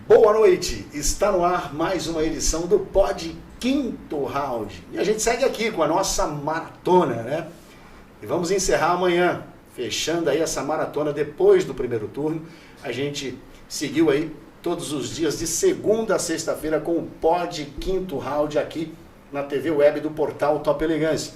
Boa noite, está no ar mais uma edição do Pod Quinto Round. E a gente segue aqui com a nossa maratona, né? E vamos encerrar amanhã, fechando aí essa maratona depois do primeiro turno. A gente seguiu aí todos os dias de segunda a sexta-feira com o Pod Quinto Round aqui na TV Web do portal Top Elegância.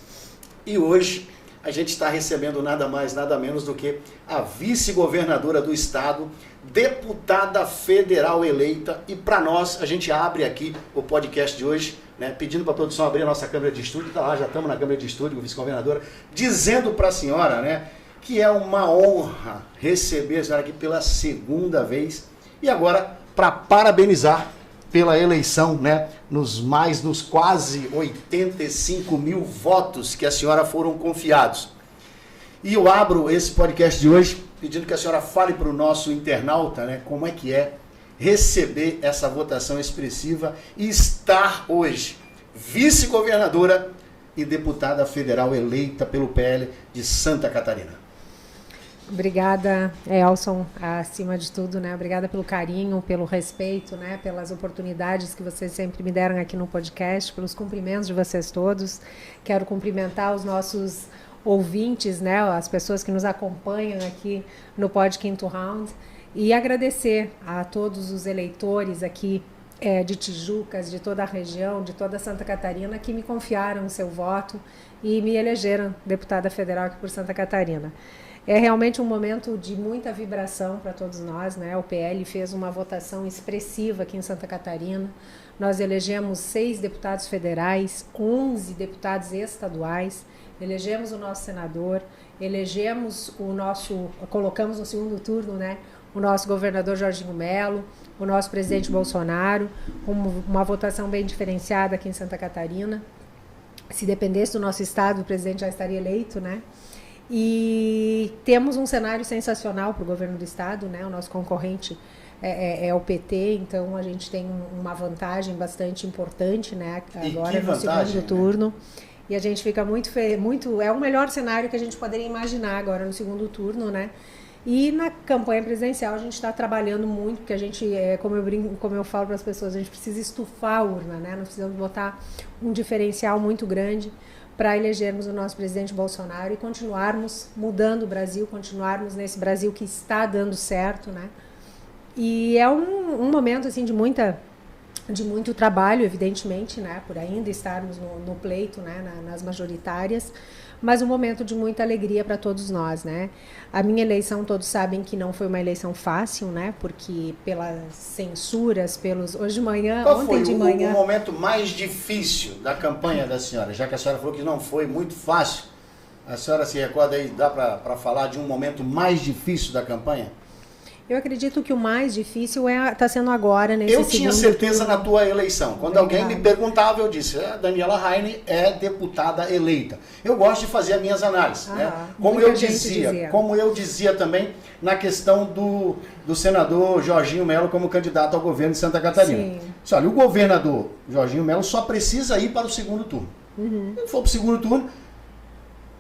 E hoje a gente está recebendo nada mais, nada menos do que a vice-governadora do estado, deputada federal eleita. E para nós, a gente abre aqui o podcast de hoje, né, pedindo para a produção abrir a nossa câmera de estúdio. Tá lá, já estamos na câmera de estúdio, vice-governadora, dizendo para a senhora, né, que é uma honra receber a senhora aqui pela segunda vez. E agora, para parabenizar pela eleição, né, nos quase 85 mil votos que a senhora foram confiados. E eu abro esse podcast de hoje pedindo que a senhora fale para o nosso internauta, né, como é que é receber essa votação expressiva e estar hoje vice-governadora e deputada federal eleita pelo PL de Santa Catarina. Obrigada, Elson, acima de tudo, né? Obrigada pelo carinho, pelo respeito, né? Pelas oportunidades que vocês sempre me deram aqui no podcast, pelos cumprimentos de vocês todos. Quero cumprimentar os nossos ouvintes, né? As pessoas que nos acompanham aqui no Pod Quinto Round e agradecer a todos os eleitores aqui de Tijucas, de toda a região, de toda Santa Catarina, que me confiaram o seu voto e me elegeram deputada federal aqui por Santa Catarina. É realmente um momento de muita vibração para todos nós, né? O PL fez uma votação expressiva aqui em Santa Catarina. Nós elegemos 6 deputados federais, 11 deputados estaduais, elegemos o nosso senador, colocamos no segundo turno, né, o nosso governador Jorginho Mello, o nosso presidente Bolsonaro, uma votação bem diferenciada aqui em Santa Catarina. Se dependesse do nosso estado, o presidente já estaria eleito, né? E temos um cenário sensacional para o governo do estado, né? O nosso concorrente é o PT, então a gente tem uma vantagem bastante importante, né? Agora no segundo turno. Né? E a gente fica muito é o melhor cenário que a gente poderia imaginar agora no segundo turno, né? E na campanha presidencial a gente está trabalhando muito, porque a gente, como eu falo para as pessoas, a gente precisa estufar a urna, né? Nós precisamos botar um diferencial muito grande para elegermos o nosso presidente Bolsonaro e continuarmos mudando o Brasil, continuarmos nesse Brasil que está dando certo, né? E é um momento assim de muito trabalho, evidentemente, né? Por ainda estarmos no pleito, né? Nas majoritárias, mas um momento de muita alegria para todos nós, né? A minha eleição, todos sabem que não foi uma eleição fácil, né? Porque pelas censuras, ontem de manhã... Qual foi o momento mais difícil da campanha da senhora? Já que a senhora falou que não foi muito fácil, a senhora se recorda aí, dá para falar de um momento mais difícil da campanha? Eu acredito que o mais difícil está sendo agora, nesse segundo turno. Eu tinha certeza na tua eleição. Quando alguém me perguntava, eu disse, a Daniela Heine é deputada eleita. Eu gosto de fazer as minhas análises. Né? Como eu dizia também na questão do senador Jorginho Mello como candidato ao governo de Santa Catarina. Sim. Olha, o governador Jorginho Mello só precisa ir para o segundo turno. Se ele for para o segundo turno,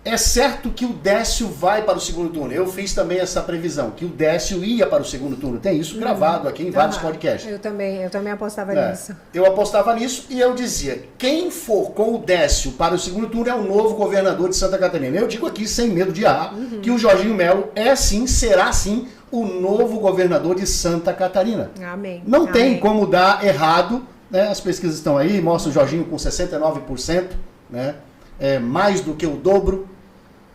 é certo que o Décio vai para o segundo turno. Eu fiz também essa previsão, que o Décio ia para o segundo turno. Tem isso gravado aqui em vários podcasts. Eu também apostava nisso. Eu apostava nisso e eu dizia, quem for com o Décio para o segundo turno é o novo governador de Santa Catarina. Eu digo aqui, sem medo de errar, que o Jorginho Mello será sim, o novo governador de Santa Catarina. Amém. Não tem como dar errado, né? As pesquisas estão aí, mostra o Jorginho com 69%, né? É mais do que o dobro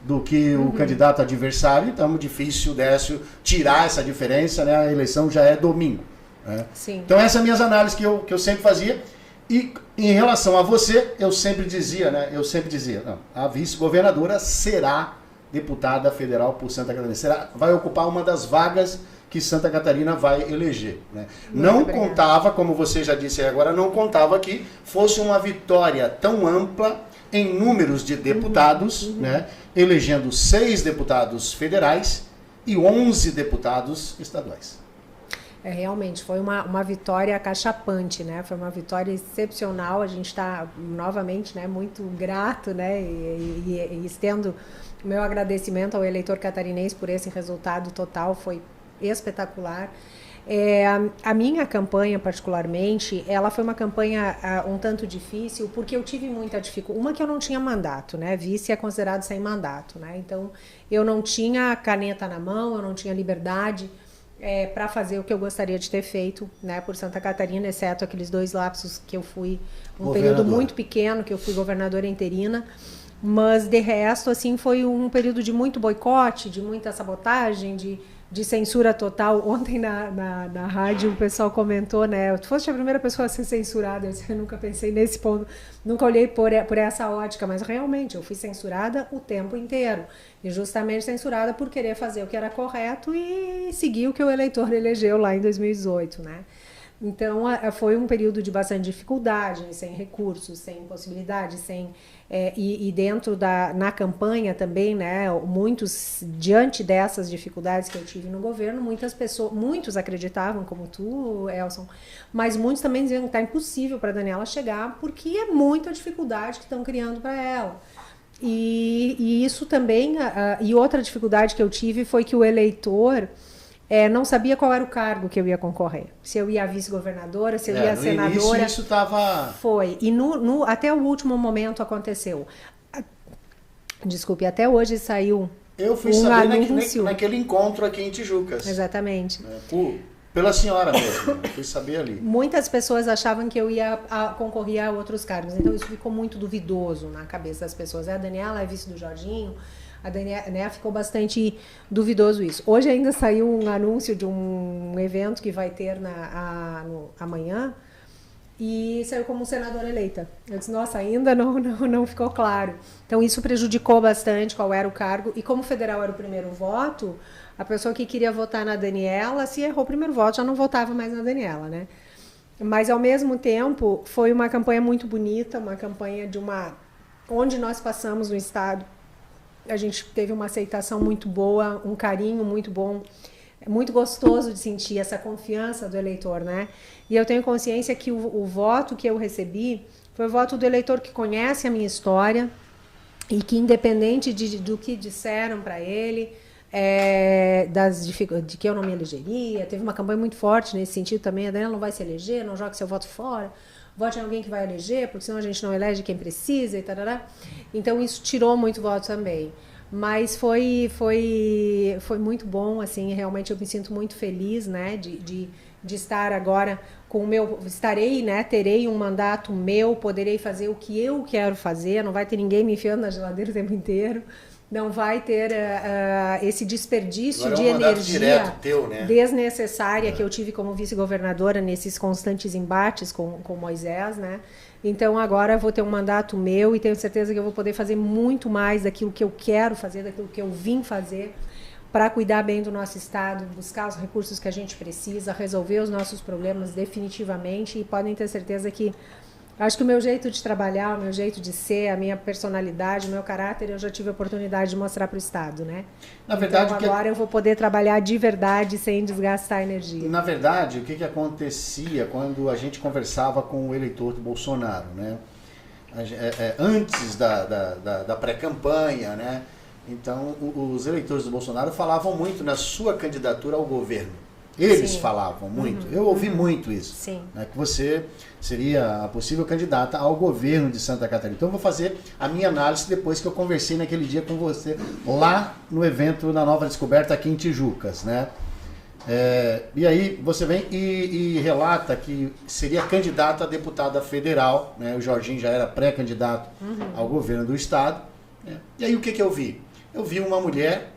do que o candidato adversário, então é difícil o Décio tirar essa diferença, né? A eleição já é domingo. Né? Sim. Então essas são minhas análises que eu sempre fazia. E em relação a você, eu sempre dizia, não, a vice-governadora será deputada federal por Santa Catarina. Vai ocupar uma das vagas que Santa Catarina vai eleger. Né? Não contava, como você já disse agora, não contava que fosse uma vitória tão ampla em números de deputados, né, elegendo 6 deputados federais e 11 deputados estaduais. Realmente, foi uma vitória acachapante, né? Foi uma vitória excepcional. A gente está novamente, né, muito grato, né, e estendo o meu agradecimento ao eleitor catarinense por esse resultado total, foi espetacular. A minha campanha, particularmente, ela foi uma campanha um tanto difícil, porque eu tive muita dificuldade. Uma que eu não tinha mandato, né? Vice é considerado sem mandato, né? Então, eu não tinha caneta na mão, eu não tinha liberdade para fazer o que eu gostaria de ter feito, né, por Santa Catarina, exceto aqueles 2 lapsos que eu fui, um período muito pequeno, que eu fui governadora interina. Mas, de resto, assim, foi um período de muito boicote, de muita sabotagem, de censura total. Ontem na rádio o pessoal comentou, né? Tu foste a primeira pessoa a ser censurada. Eu nunca pensei nesse ponto, nunca olhei por essa ótica, mas realmente eu fui censurada o tempo inteiro. E justamente censurada por querer fazer o que era correto e seguir o que o eleitor elegeu lá em 2018, né? Então, foi um período de bastante dificuldade, sem recursos, sem possibilidades, e dentro na campanha também, né, diante dessas dificuldades que eu tive no governo, muitos acreditavam, como tu, Elson, mas muitos também diziam que está impossível para a Daniela chegar, porque é muita dificuldade que estão criando para ela. E isso também, e outra dificuldade que eu tive foi que o eleitor não sabia qual era o cargo que eu ia concorrer. Se eu ia a vice-governadora, se eu ia a senadora. No início isso estava... Foi. E até o último momento aconteceu. Desculpe, até hoje saiu eu fui saber naquele encontro aqui em Tijucas. Exatamente. Pela senhora mesmo. Eu fui saber ali. Muitas pessoas achavam que eu ia concorrer a outros cargos. Então isso ficou muito duvidoso na cabeça das pessoas. A Daniela é vice do Jorginho. A Daniela, né, ficou bastante duvidoso isso. Hoje ainda saiu um anúncio de um evento que vai ter amanhã e saiu como senadora eleita. Eu disse, nossa, ainda não ficou claro. Então isso prejudicou bastante qual era o cargo. E como o federal era o primeiro voto, a pessoa que queria votar na Daniela, se errou o primeiro voto, já não votava mais na Daniela, né? Mas ao mesmo tempo foi uma campanha muito bonita, uma campanha onde nós passamos no estado. A gente teve uma aceitação muito boa, um carinho muito bom, muito gostoso de sentir essa confiança do eleitor, né? E eu tenho consciência que o voto que eu recebi foi o voto do eleitor que conhece a minha história e que, independente do que disseram para ele, de que eu não me elegeria, teve uma campanha muito forte nesse sentido também, a Daniela não vai se eleger, não joga seu voto fora, vote em alguém que vai eleger, porque senão a gente não elege quem precisa e tarará. Então isso tirou muito voto também. Mas foi muito bom, assim, realmente eu me sinto muito feliz, né, de estar agora com o meu, terei um mandato meu, poderei fazer o que eu quero fazer, não vai ter ninguém me enfiando na geladeira o tempo inteiro, não vai ter esse desperdício de energia teu, né? desnecessária que eu tive como vice-governadora nesses constantes embates com Moisés, né? Então agora eu vou ter um mandato meu e tenho certeza que eu vou poder fazer muito mais daquilo que eu quero fazer, daquilo que eu vim fazer para cuidar bem do nosso estado, buscar os recursos que a gente precisa, resolver os nossos problemas definitivamente, e podem ter certeza que acho que o meu jeito de trabalhar, o meu jeito de ser, a minha personalidade, o meu caráter, eu já tive a oportunidade de mostrar para o Estado, né? Na verdade, então agora eu vou poder trabalhar de verdade sem desgastar energia. Na verdade, o que acontecia quando a gente conversava com o eleitor do Bolsonaro, né? Antes da pré-campanha, né? Então, os eleitores do Bolsonaro falavam muito na sua candidatura ao governo. Eles falavam muito. Eu ouvi muito isso. Sim. Né, que você seria a possível candidata ao governo de Santa Catarina. Então eu vou fazer a minha análise depois que eu conversei naquele dia com você, lá no evento na Nova Descoberta aqui em Tijucas, né? E aí você vem e relata que seria candidata a deputada federal, né? O Jorginho já era pré-candidato ao governo do estado. Né? E aí o que eu vi? Eu vi uma mulher,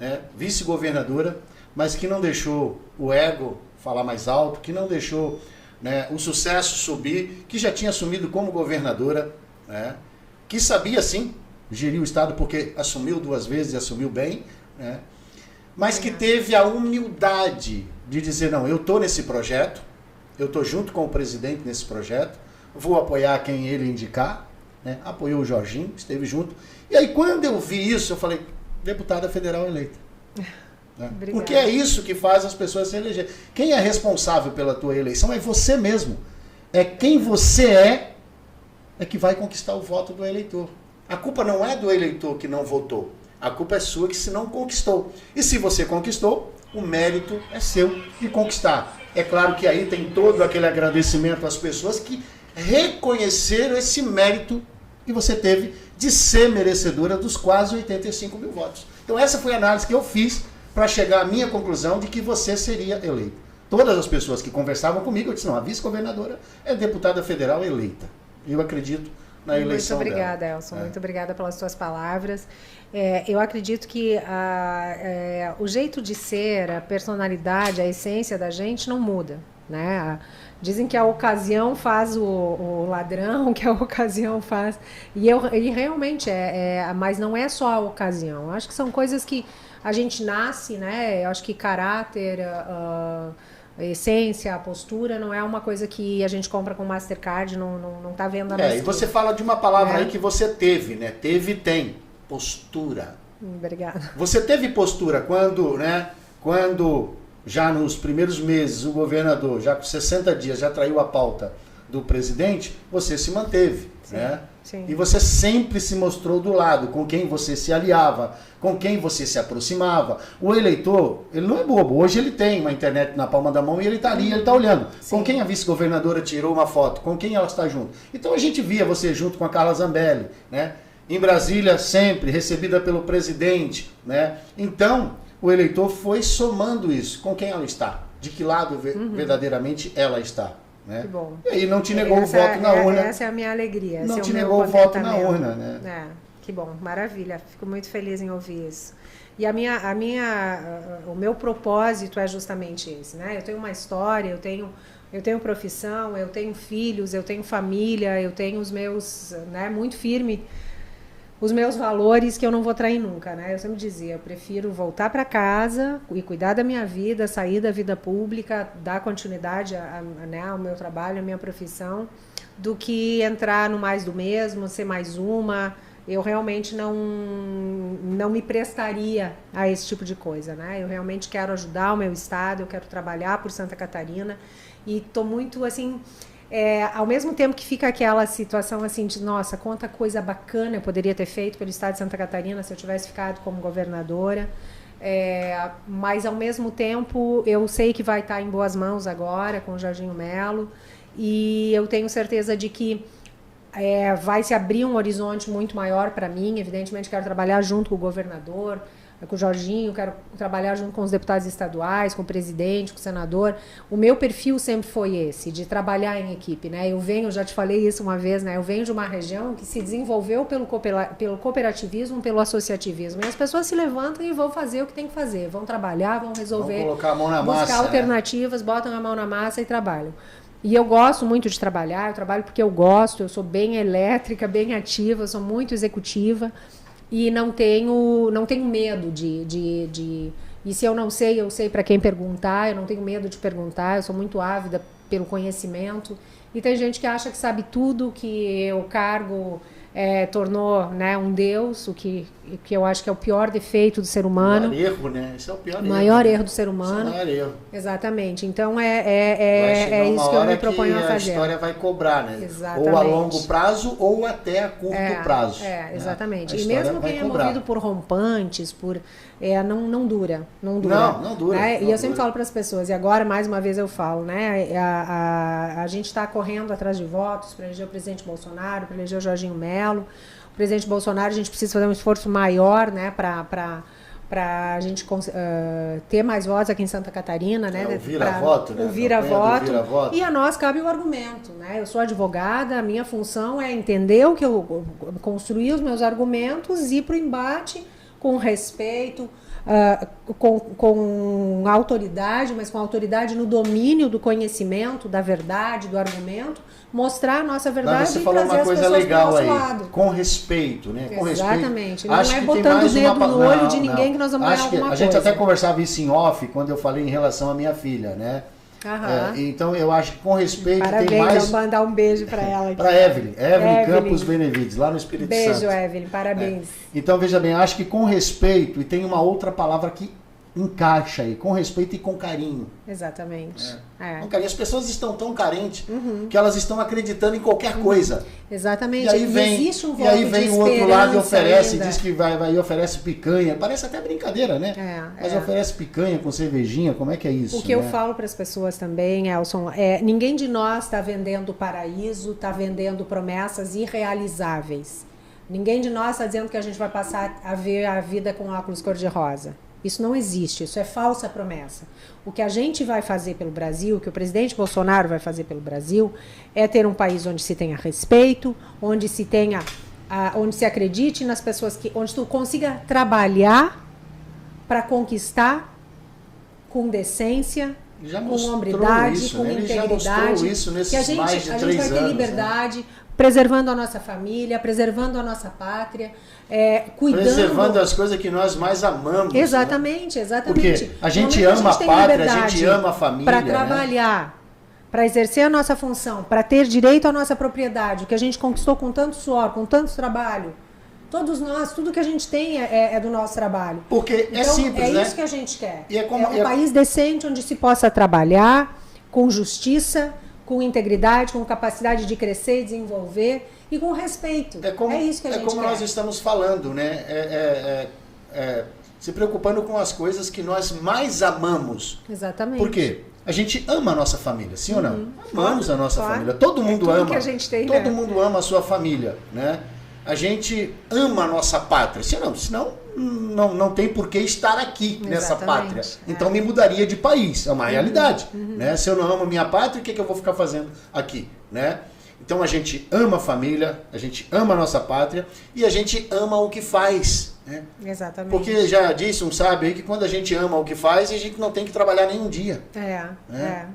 né, vice-governadora, mas que não deixou o ego falar mais alto, que não deixou, né, o sucesso subir, que já tinha assumido como governadora, né, que sabia sim gerir o estado porque assumiu 2 vezes e assumiu bem, né, mas que teve a humildade de dizer, não, eu estou nesse projeto, eu estou junto com o presidente nesse projeto, vou apoiar quem ele indicar, né, apoiou o Jorginho, esteve junto. E aí quando eu vi isso, eu falei, deputada federal eleita. Né? Porque é isso que faz as pessoas se eleger. Quem é responsável pela tua eleição é você mesmo. É quem você é que vai conquistar o voto do eleitor. A culpa não é do eleitor que não votou. A culpa é sua que se não conquistou. E se você conquistou, o mérito é seu de conquistar. É claro que aí tem todo aquele agradecimento às pessoas que reconheceram esse mérito que você teve de ser merecedora dos quase 85 mil votos. Então essa foi a análise que eu fiz para chegar à minha conclusão de que você seria eleita. Todas as pessoas que conversavam comigo, eu disse, não, a vice-governadora é deputada federal eleita. Eu acredito na eleição dela. Muito obrigada, dela. Elson. Muito obrigada pelas suas palavras. Eu acredito que o jeito de ser, a personalidade, a essência da gente não muda, né? Dizem que a ocasião faz o ladrão, que a ocasião faz... E realmente mas não é só a ocasião. Eu acho que são coisas que a gente nasce, né? Eu acho que caráter, essência, a postura, não é uma coisa que a gente compra com Mastercard, não tá vendo a e você fala de uma palavra aí que você teve, né? Teve e tem. Postura. Obrigada. Você teve postura quando, né? Quando já nos primeiros meses o governador, já com 60 dias, já traiu a pauta do presidente, você se manteve, sim, né? Sim. E você sempre se mostrou do lado, com quem você se aliava, com quem você se aproximava. O eleitor, ele não é bobo. Hoje ele tem uma internet na palma da mão e ele está ali, ele está olhando. Sim. Com quem a vice-governadora tirou uma foto, com quem ela está junto. Então a gente via você junto com a Carla Zambelli, né? Em Brasília sempre, recebida pelo presidente, né? Então, o eleitor foi somando isso. Com quem ela está? De que lado verdadeiramente ela está? Né? Que bom. E aí não te negou o voto na urna. Essa é a minha alegria. Não te negou o voto na urna, né? Que bom, maravilha. Fico muito feliz em ouvir isso. E o meu propósito é justamente esse, né? Eu tenho uma história, eu tenho profissão, eu tenho filhos, eu tenho família, eu tenho os meus, né, muito firme, os meus valores que eu não vou trair nunca, né? Eu sempre dizia, eu prefiro voltar para casa e cuidar da minha vida, sair da vida pública, dar continuidade ao meu trabalho, à minha profissão, do que entrar no mais do mesmo, ser mais uma. Eu realmente não me prestaria a esse tipo de coisa, né? Eu realmente quero ajudar o meu estado, eu quero trabalhar por Santa Catarina e estou muito, assim... ao mesmo tempo que fica aquela situação assim de, nossa, quanta coisa bacana eu poderia ter feito pelo estado de Santa Catarina se eu tivesse ficado como governadora, mas ao mesmo tempo eu sei que vai estar em boas mãos agora com o Jorginho Melo e eu tenho certeza de que vai se abrir um horizonte muito maior para mim. Evidentemente quero trabalhar junto com o governador, com o Jorginho, quero trabalhar junto com os deputados estaduais, com o presidente, com o senador. O meu perfil sempre foi esse, de trabalhar em equipe, né? Eu já te falei isso uma vez, né? Eu venho de uma região que se desenvolveu pelo cooperativismo, pelo associativismo. E as pessoas se levantam e vão fazer o que tem que fazer, vão trabalhar, vão resolver, vão colocar a mão na buscar massa, alternativas, botam a mão na massa e trabalham. E eu gosto muito de trabalhar, eu trabalho porque eu gosto, eu sou bem elétrica, bem ativa, eu sou muito executiva. E não tenho medo de... E se eu sei para quem perguntar, eu não tenho medo de perguntar, eu sou muito ávida pelo conhecimento. E tem gente que acha que sabe tudo, que o cargo tornou, né, um Deus, o que eu acho que é o pior defeito do ser humano. O maior erro, né? Esse é o pior erro. O maior erro do ser humano. Esse é o maior erro. Exatamente. Então é isso que eu me proponho a fazer. A história vai cobrar, né? Exatamente. Ou a longo prazo ou até a curto prazo. Exatamente. Né? E mesmo quem é movido por rompantes, não dura. Não dura. Não dura. Né? Não e eu sempre falo para as pessoas, e agora mais uma vez eu falo, né? A gente está correndo atrás de votos para eleger o presidente Bolsonaro, para eleger o Jorginho Melo. O presidente Bolsonaro, a gente precisa fazer um esforço maior, né, para a gente ter mais votos aqui em Santa Catarina, né? O vira-voto, né? O vira-voto. E a nós cabe o argumento, né? Eu sou advogada, a minha função é entender o que eu construir os meus argumentos, ir para o embate com respeito, com autoridade, mas com autoridade no domínio do conhecimento, da verdade, do argumento, mostrar a nossa verdade e trazer as pessoas para o nosso lado. Com respeito, né? Com Exatamente. Respeito. Não é botando o dedo no olho de ninguém que nós vamos ganhar alguma coisa. A gente até conversava isso em off, quando eu falei em relação à minha filha, né? Então eu acho que com respeito parabéns, tem mais... Parabéns, vou mandar um beijo para ela. Para Evelyn Campos Benevides, lá no Espírito Santo. Beijo, Evelyn, parabéns. Então veja bem, acho que com respeito, e tem uma outra palavra que encaixa aí, com respeito e com carinho. Exatamente. Com carinho. As pessoas estão tão carentes que elas estão acreditando em qualquer coisa. Exatamente. E aí vem, existe um e aí vem o outro lado e oferece, ainda. diz que vai e oferece picanha. Parece até brincadeira, né? Mas oferece picanha com cervejinha, como é que é isso? O que eu falo para as pessoas também, Elson, ninguém de nós está vendendo paraíso, está vendendo promessas irrealizáveis. Ninguém de nós está dizendo que a gente vai passar a ver a vida com óculos cor-de-rosa. Isso não existe, isso é falsa promessa. O que a gente vai fazer pelo Brasil, o que o presidente Bolsonaro vai fazer pelo Brasil, é ter um país onde se tenha respeito, onde se tenha, onde se acredite nas pessoas, onde tu consiga trabalhar para conquistar com decência, com hombridade, com integridade, isso nesses que a gente mais de 3 vai ter anos, liberdade, né? Preservando a nossa família, preservando a nossa pátria, cuidando... Preservando as coisas que nós mais amamos. Exatamente, né? exatamente. Porque a gente ama a pátria, a gente ama a família. Para trabalhar, né? Para exercer a nossa função, para ter direito à nossa propriedade, o que a gente conquistou com tanto suor, com tanto trabalho. Todos nós, tudo que a gente tem é do nosso trabalho. Porque então, é simples, né? É isso que a gente quer. E um país decente onde se possa trabalhar com justiça, com integridade, com capacidade de crescer e desenvolver e com respeito. É isso que a gente quer. É como nós estamos falando, né? Se preocupando com as coisas que nós mais amamos. Exatamente. Por quê? A gente ama a nossa família, sim ou não? Amamos a nossa família. Todo mundo ama. Que a gente tem, todo mundo ama a sua família, né? A gente ama a nossa pátria. Senão não tem por que estar aqui nessa pátria. Então me mudaria de país. É uma realidade. Né? Se eu não amo minha pátria, o que eu vou ficar fazendo aqui? Né? Então a gente ama a família, a gente ama a nossa pátria e a gente ama o que faz. Né? Exatamente. Porque já disse um sábio aí que quando a gente ama o que faz, a gente não tem que trabalhar nenhum dia. Né?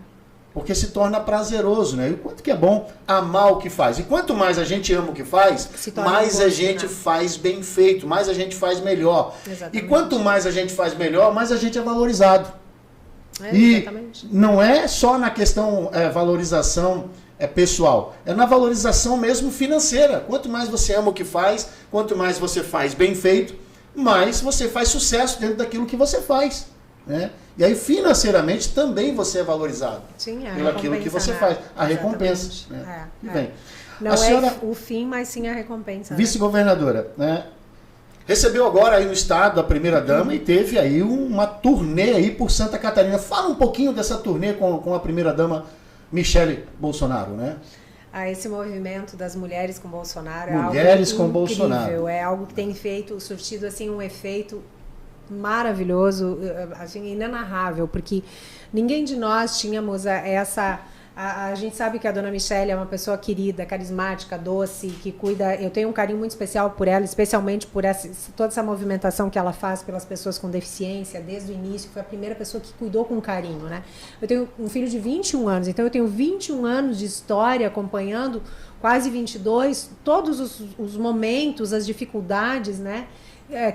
Porque se torna prazeroso, né? E o quanto que é bom amar o que faz. E quanto mais a gente ama o que faz, mais a gente faz bem feito, mais a gente faz melhor. Exatamente. E quanto mais a gente faz melhor, mais a gente é valorizado. E não é só na questão valorização pessoal, é na valorização mesmo financeira. Quanto mais você ama o que faz, quanto mais você faz bem feito, mais você faz sucesso dentro daquilo que você faz. Né? E aí financeiramente também você é valorizado. Sim, pelo aquilo que você faz. A recompensa. Né? Bem, não senhora, o fim, mas sim a recompensa. Vice-governadora, né? Recebeu agora aí no estado a primeira-dama e teve aí uma turnê aí por Santa Catarina. Fala um pouquinho dessa turnê com a primeira-dama Michele Bolsonaro, né? Esse movimento das mulheres com Bolsonaro mulheres é algo com incrível. Bolsonaro. É algo que tem surtido assim um efeito maravilhoso, assim, inenarrável, porque ninguém de nós tínhamos essa... A gente sabe que a dona Michele é uma pessoa querida, carismática, doce, que cuida... Eu tenho um carinho muito especial por ela, especialmente por toda essa movimentação que ela faz pelas pessoas com deficiência, desde o início. Foi a primeira pessoa que cuidou com carinho, né? Eu tenho um filho de 21 anos, então eu tenho 21 anos de história acompanhando, quase 22, todos os momentos, as dificuldades, né?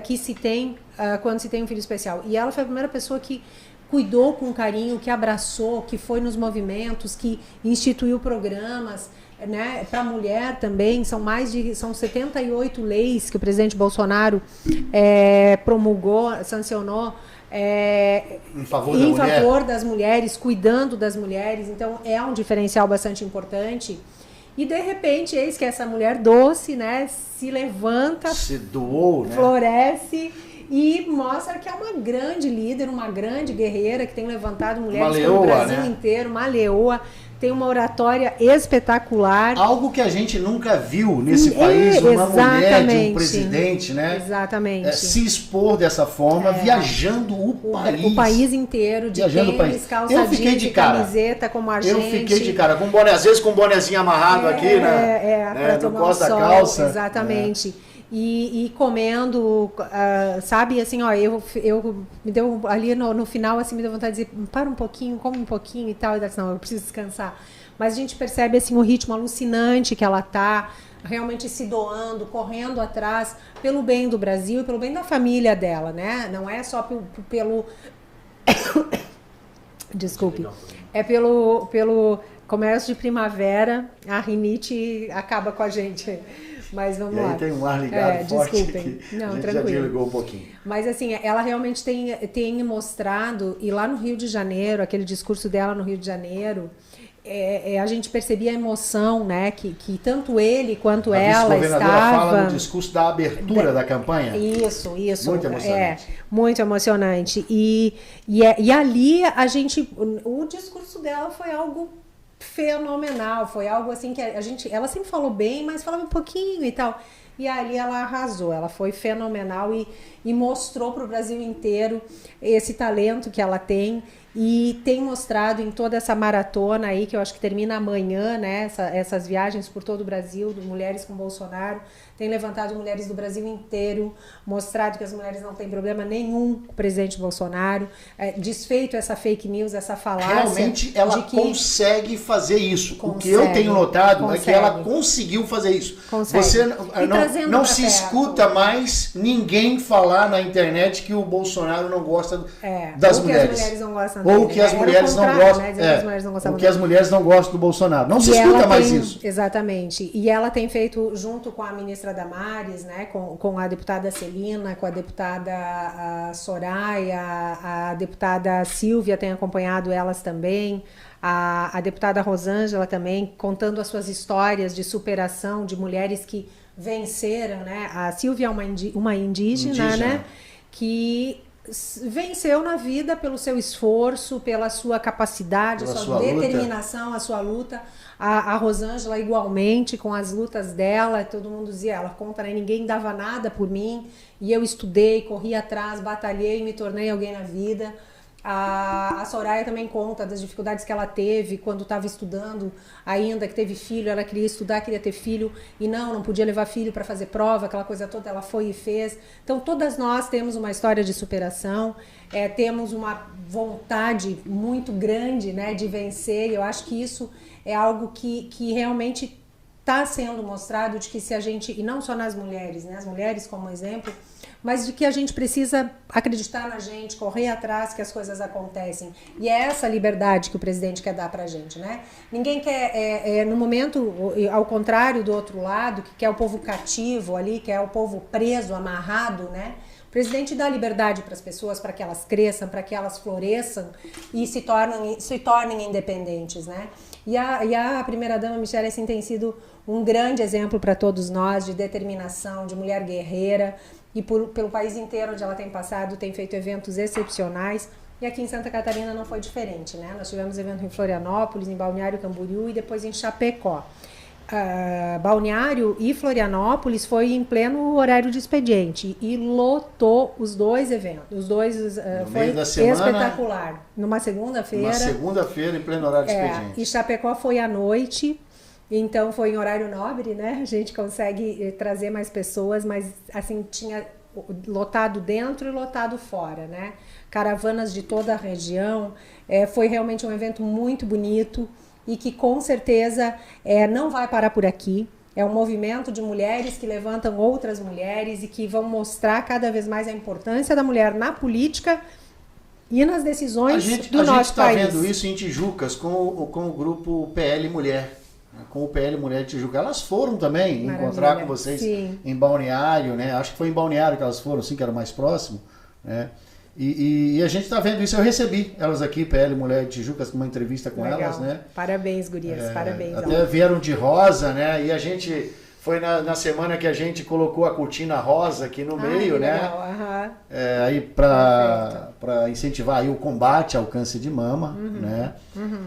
Que se tem quando se tem um filho especial. E ela foi a primeira pessoa que cuidou com carinho, que abraçou, que foi nos movimentos, que instituiu programas, né, para a mulher também. São 78 leis que o presidente Bolsonaro promulgou, sancionou em favor das mulheres, cuidando das mulheres. Então é um diferencial bastante importante. E de repente, eis que essa mulher doce, né, se levanta, se doou, né? Floresce e mostra que é uma grande líder, uma grande guerreira que tem levantado mulheres pelo Brasil, né, inteiro, uma leoa. Tem uma oratória espetacular. Algo que a gente nunca viu nesse país, uma mulher de um presidente, né? Exatamente. Se expor dessa forma, viajando o país inteiro, de tênis, calça jeans e camiseta como a gente. Eu fiquei de cara, com boné, às vezes com um bonezinho amarrado aqui, né? No cós da calça. Exatamente. E comendo, sabe, assim, ó, eu me deu ali no final, assim, me deu vontade de dizer, para um pouquinho, come um pouquinho e tal, e disse, não, eu preciso descansar. Mas a gente percebe, assim, o ritmo alucinante que ela tá, realmente se doando, correndo atrás, pelo bem do Brasil e pelo bem da família dela, né? Não é só pelo... Desculpe. É pelo comércio de primavera, a rinite acaba com a gente. Mas vamos e lá. aí tem um ar ligado forte desculpem. que Não, a gente tranquilo. já desligou um pouquinho. Mas assim, ela realmente tem mostrado, e lá no Rio de Janeiro, aquele discurso dela no Rio de Janeiro, a gente percebia a emoção, né, que tanto ele quanto ela estavam... fala no discurso da abertura da campanha. Isso. Muito emocionante. Muito emocionante. E ali o discurso dela foi algo fenomenal, foi algo assim que ela sempre falou bem, mas falava um pouquinho e tal. E ali ela arrasou, ela foi fenomenal e mostrou para o Brasil inteiro esse talento que ela tem. E tem mostrado em toda essa maratona aí, que eu acho que termina amanhã, né? Essas viagens por todo o Brasil, de Mulheres com Bolsonaro, tem levantado mulheres do Brasil inteiro, mostrado que as mulheres não têm problema nenhum com o presidente Bolsonaro, desfeito essa fake news, essa falácia. Realmente ela consegue fazer isso. Consegue, o que eu tenho notado é que ela conseguiu fazer isso. Consegue. Você não se escuta mais ninguém falar na internet que o Bolsonaro não gosta das mulheres. Que as mulheres não gostam ou que as mulheres não gostam, ou que as mulheres não gostam do Bolsonaro. Não se escuta mais isso. Exatamente. E ela tem feito, junto com a ministra Damares, né, com a deputada Celina, com a deputada Soraya, a deputada Silvia tem acompanhado elas também, a deputada Rosângela também, contando as suas histórias de superação de mulheres que venceram, né? A Silvia é uma indígena, né, que venceu na vida pelo seu esforço, pela sua capacidade, a sua determinação, a sua luta. A Rosângela igualmente, com as lutas dela, todo mundo dizia, ela conta, né, ninguém dava nada por mim, e eu estudei, corri atrás, batalhei e me tornei alguém na vida. A Soraya também conta das dificuldades que ela teve quando estava estudando ainda, que teve filho, ela queria estudar, queria ter filho, e não podia levar filho para fazer prova, aquela coisa toda, ela foi e fez. Então todas nós temos uma história de superação, temos uma vontade muito grande, né, de vencer, e eu acho que isso é algo que realmente está sendo mostrado, de que se a gente, e não só nas mulheres, né, as mulheres como exemplo, mas de que a gente precisa acreditar na gente, correr atrás que as coisas acontecem. E é essa liberdade que o presidente quer dar pra gente, né? Ninguém quer, no momento, ao contrário do outro lado, que quer o povo cativo ali, que é o povo preso, amarrado, né? O presidente dá liberdade para as pessoas, para que elas cresçam, para que elas floresçam e se tornem independentes, né? E a primeira-dama Michelle, assim, tem sido um grande exemplo para todos nós de determinação, de mulher guerreira, e pelo país inteiro onde ela tem passado, tem feito eventos excepcionais. E aqui em Santa Catarina não foi diferente, né? Nós tivemos evento em Florianópolis, em Balneário Camboriú e depois em Chapecó. Balneário e Florianópolis foi em pleno horário de expediente e lotou os dois eventos. Os dois foi espetacular. Numa segunda-feira. Uma segunda-feira em pleno horário de expediente. E Chapecó foi à noite. Então foi em horário nobre, né? A gente consegue trazer mais pessoas, mas assim tinha lotado dentro e lotado fora, né? Caravanas de toda a região. Foi realmente um evento muito bonito e que com certeza não vai parar por aqui. É um movimento de mulheres que levantam outras mulheres e que vão mostrar cada vez mais a importância da mulher na política e nas decisões do nosso país. A gente está vendo isso em Tijucas com o grupo PL Mulher. Com o PL Mulher de Tijuca. Elas foram também encontrar com vocês em Balneário, né? Acho que foi em Balneário que elas foram, assim, que era mais próximo, né? E a gente está vendo isso. Eu recebi elas aqui, PL Mulher de Tijucas, com uma entrevista com elas, né? Parabéns, gurias, parabéns. Até vieram de rosa, né? E a gente... Foi na semana que a gente colocou a cortina rosa aqui no meio, né? Legal. Aí para incentivar aí o combate ao câncer de mama, né?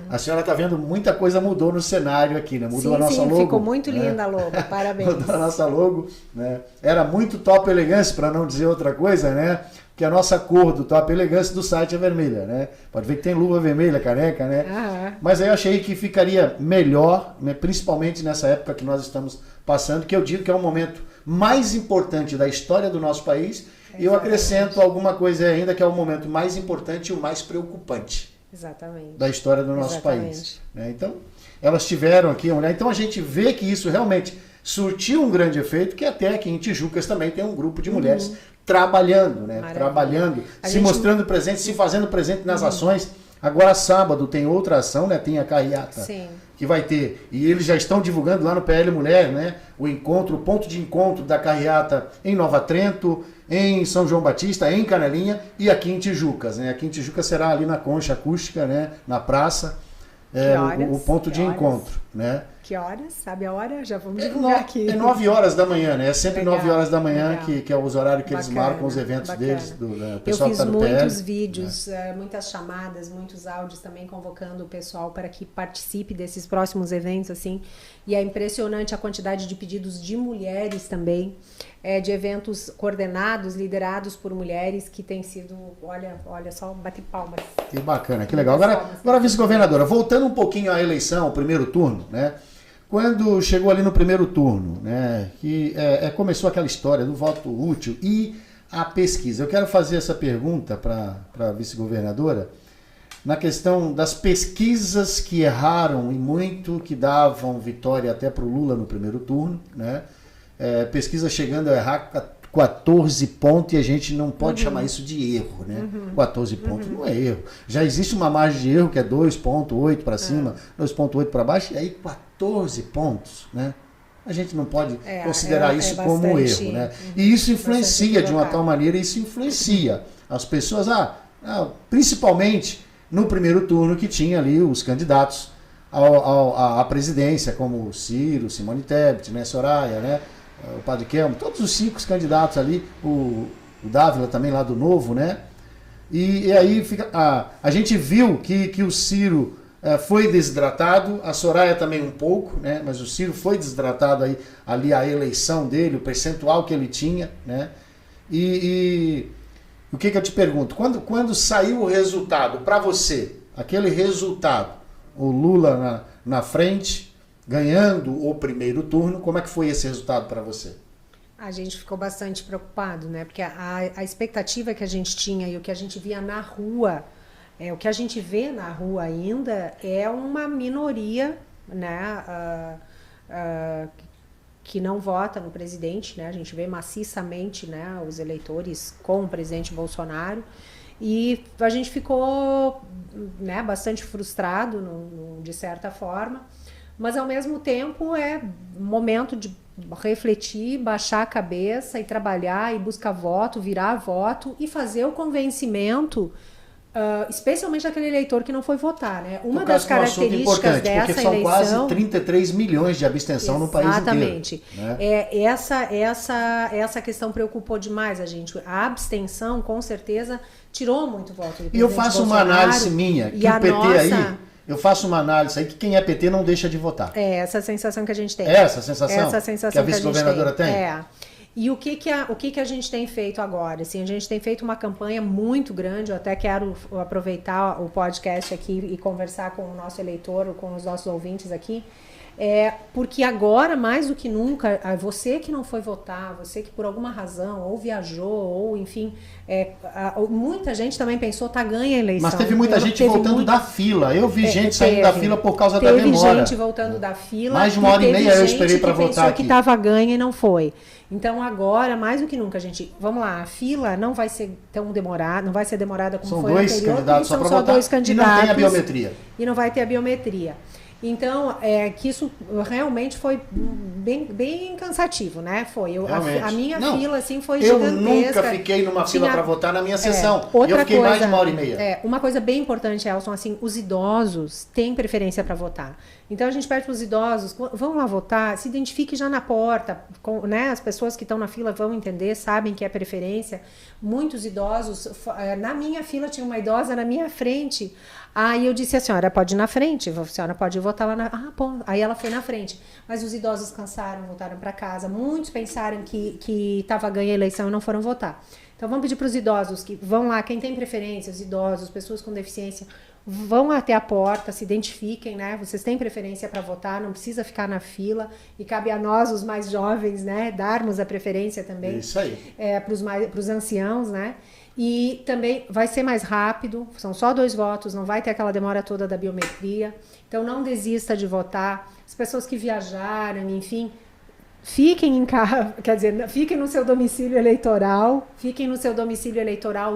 A senhora está vendo, muita coisa mudou no cenário aqui, né? Mudou a nossa logo. Ficou muito linda a logo, parabéns. Mudou a nossa logo, né? Era muito Top Elegância, para não dizer outra coisa, né? Que a nossa cor do Top Elegância do site é vermelha, né? Pode ver que tem luva vermelha, caneca, né? Mas aí eu achei que ficaria melhor, né? Principalmente nessa época que nós estamos passando, que eu digo que é o momento mais importante da história do nosso país, e eu acrescento alguma coisa ainda, que é o momento mais importante e o mais preocupante da história do nosso país. Né? Então, elas tiveram aqui, então a gente vê que isso realmente surtiu um grande efeito, que até aqui em Tijucas também tem um grupo de mulheres trabalhando, né? Trabalhando, mostrando presente, se fazendo presente nas ações. Agora, sábado, tem outra ação, né? Tem a carreata. Sim. Que vai ter, e eles já estão divulgando lá no PL Mulher, né? O ponto de encontro da carreata em Nova Trento, em São João Batista, em Canelinha e aqui em Tijucas, né? Aqui em Tijucas será ali na Concha Acústica, né? Na praça, o ponto de encontro, né? Que horas? Sabe a hora? Já vamos divulgar aqui. É 9 horas da manhã, né? É sempre Legal, 9 horas da manhã legal. que é os horários que eles Bacana, marcam os eventos bacana. deles, do Eu pessoal fiz que tá do PL. muitos vídeos, muitas chamadas, muitos áudios também convocando o pessoal para que participe desses próximos eventos, assim. E é impressionante a quantidade de pedidos de mulheres também, de eventos coordenados, liderados por mulheres, que tem sido, olha só, bate palmas. Que bacana, que legal. Agora vice-governadora, voltando um pouquinho à eleição, ao primeiro turno, né? Quando chegou ali no primeiro turno, né, que começou aquela história do voto útil e a pesquisa. Eu quero fazer essa pergunta para a vice-governadora na questão das pesquisas que erraram e muito, que davam vitória até para o Lula no primeiro turno, né? Pesquisa chegando a errar 14 pontos e a gente não pode chamar isso de erro, né? 14 pontos não é erro. Já existe uma margem de erro que é 2,8 para cima, 2,8 para baixo, e aí 14 pontos, né? A gente não pode considerar isso como erro, né? E isso influencia de uma tal maneira, isso influencia as pessoas, principalmente no primeiro turno que tinha ali os candidatos à presidência, como Ciro, Simone Tebet, né, Soraya, né? O Padre Kelmo, todos os 5 candidatos ali, o Dávila também lá do Novo, né? E aí a gente viu que o Ciro foi desidratado, a Soraya também um pouco, né? Mas o Ciro foi desidratado ali a eleição dele, o percentual que ele tinha, né? E o que eu te pergunto? Quando saiu o resultado para você, aquele resultado, o Lula na frente, ganhando o primeiro turno, como é que foi esse resultado para você? A gente ficou bastante preocupado, né? Porque a expectativa que a gente tinha e o que a gente via na rua, o que a gente vê na rua ainda é uma minoria, né? Que não vota no presidente, né? A gente vê maciçamente, né, os eleitores com o presidente Bolsonaro. E a gente ficou, né, bastante frustrado, de certa forma. Mas, ao mesmo tempo, é momento de refletir, baixar a cabeça e trabalhar e buscar voto, virar voto e fazer o convencimento, especialmente daquele eleitor que não foi votar, né? Uma das características dessa porque são eleição... quase 33 milhões de abstenção no país inteiro. Exatamente. Né? Essa questão preocupou demais a gente. A abstenção, com certeza, tirou muito voto do presidente E eu faço uma análise minha, que o PT aí... Eu faço uma análise aí que quem é PT não deixa de votar. É essa sensação que a gente tem. Essa sensação que a que vice-governadora tem? E o que a gente tem feito agora? Assim, a gente tem feito uma campanha muito grande. Eu até quero aproveitar o podcast aqui e conversar com o nosso eleitor, com os nossos ouvintes aqui. Porque agora, mais do que nunca, você que não foi votar, você que por alguma razão ou viajou, ou enfim, muita gente também pensou, ganha a eleição. Mas teve muita gente voltando da fila. Eu vi gente saindo da fila por causa da demora. Teve gente voltando da fila. Mais de 1h30 eu esperei para votar aqui. Que estava ganha e não foi. Então agora, mais do que nunca, gente, vamos lá, a fila não vai ser tão demorada, não vai ser demorada como foi anterior. São 2 candidatos só para votar 2 candidatos, e não tem a biometria. E não vai ter a biometria. Então, que isso realmente foi bem cansativo, né? Foi. A minha fila, assim, foi gigantesca. Eu nunca fiquei numa fila para votar na minha sessão. Eu fiquei mais de 1h30. Uma coisa bem importante, Elson, assim, os idosos têm preferência para votar. Então, a gente pede para os idosos, vão lá votar, se identifique já na porta, né? As pessoas que estão na fila vão entender, sabem que é preferência. Muitos idosos, na minha fila tinha uma idosa na minha frente. Aí eu disse, a senhora pode ir na frente, a senhora pode votar lá na... Aí ela foi na frente. Mas os idosos cansaram, voltaram para casa. Muitos pensaram que estava ganha a eleição e não foram votar. Então vamos pedir para os idosos que vão lá, quem tem preferência, os idosos, pessoas com deficiência, vão até a porta, se identifiquem, né? Vocês têm preferência para votar, não precisa ficar na fila. E cabe a nós, os mais jovens, né, darmos a preferência também. Isso aí. Para os anciãos, né? E também vai ser mais rápido, são só 2 votos, não vai ter aquela demora toda da biometria. Então não desista de votar. As pessoas que viajaram, enfim, Fiquem em casa, quer dizer, fiquem no seu domicílio eleitoral,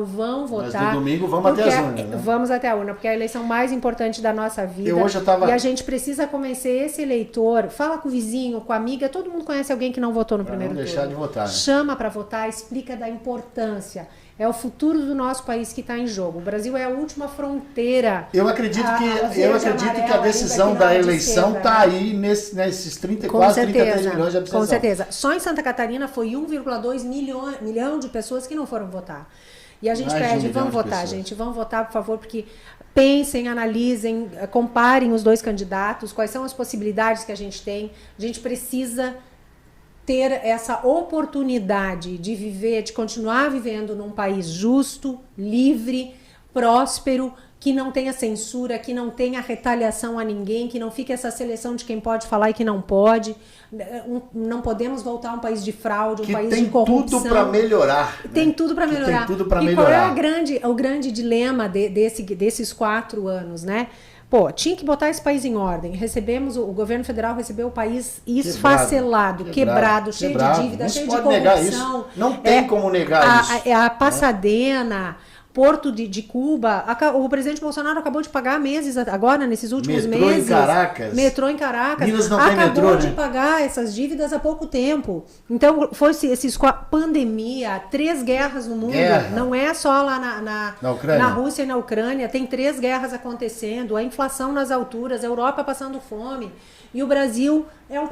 vão votar. Mas no domingo vamos até as urnas, né? Vamos até a urna, porque é a eleição mais importante da nossa vida. E a gente precisa convencer esse eleitor, fala com o vizinho, com a amiga, todo mundo conhece alguém que não votou no primeiro turno. Não deixar de votar. Né? Chama para votar, explica da importância. É o futuro do nosso país que está em jogo. O Brasil é a última fronteira. Eu acredito que a decisão da eleição está aí nesses 34, 33 milhões de abstenção. Com certeza. Só em Santa Catarina foi 1,2 milhão de pessoas que não foram votar. E a gente pede, vamos votar, gente. Vamos votar, por favor, porque pensem, analisem, comparem os dois candidatos, quais são as possibilidades que a gente tem. A gente precisa ter essa oportunidade de viver, de continuar vivendo num país justo, livre, próspero, que não tenha censura, que não tenha retaliação a ninguém, que não fique essa seleção de quem pode falar e que não pode. Não podemos voltar a um país de fraude, um país de corrupção. Tem tudo para melhorar. Tem tudo para melhorar. Tem tudo para melhorar. E qual é o grande dilema desses 4 anos, né? Pô, tinha que botar esse país em ordem. O governo federal recebeu o país esfacelado, quebrado, cheio de dívida, cheio de corrupção. Não tem como negar isso. A Pasadena, Porto de Cuba, o presidente Bolsonaro acabou de pagar meses agora, nesses últimos meses. Metrô em Caracas. Minas não tem metrô, acabou de pagar essas dívidas há pouco tempo. Então, foi pandemia, 3 guerras no mundo. Não é só lá na Rússia e na Ucrânia. Tem 3 guerras acontecendo, a inflação nas alturas, a Europa passando fome. E o Brasil é o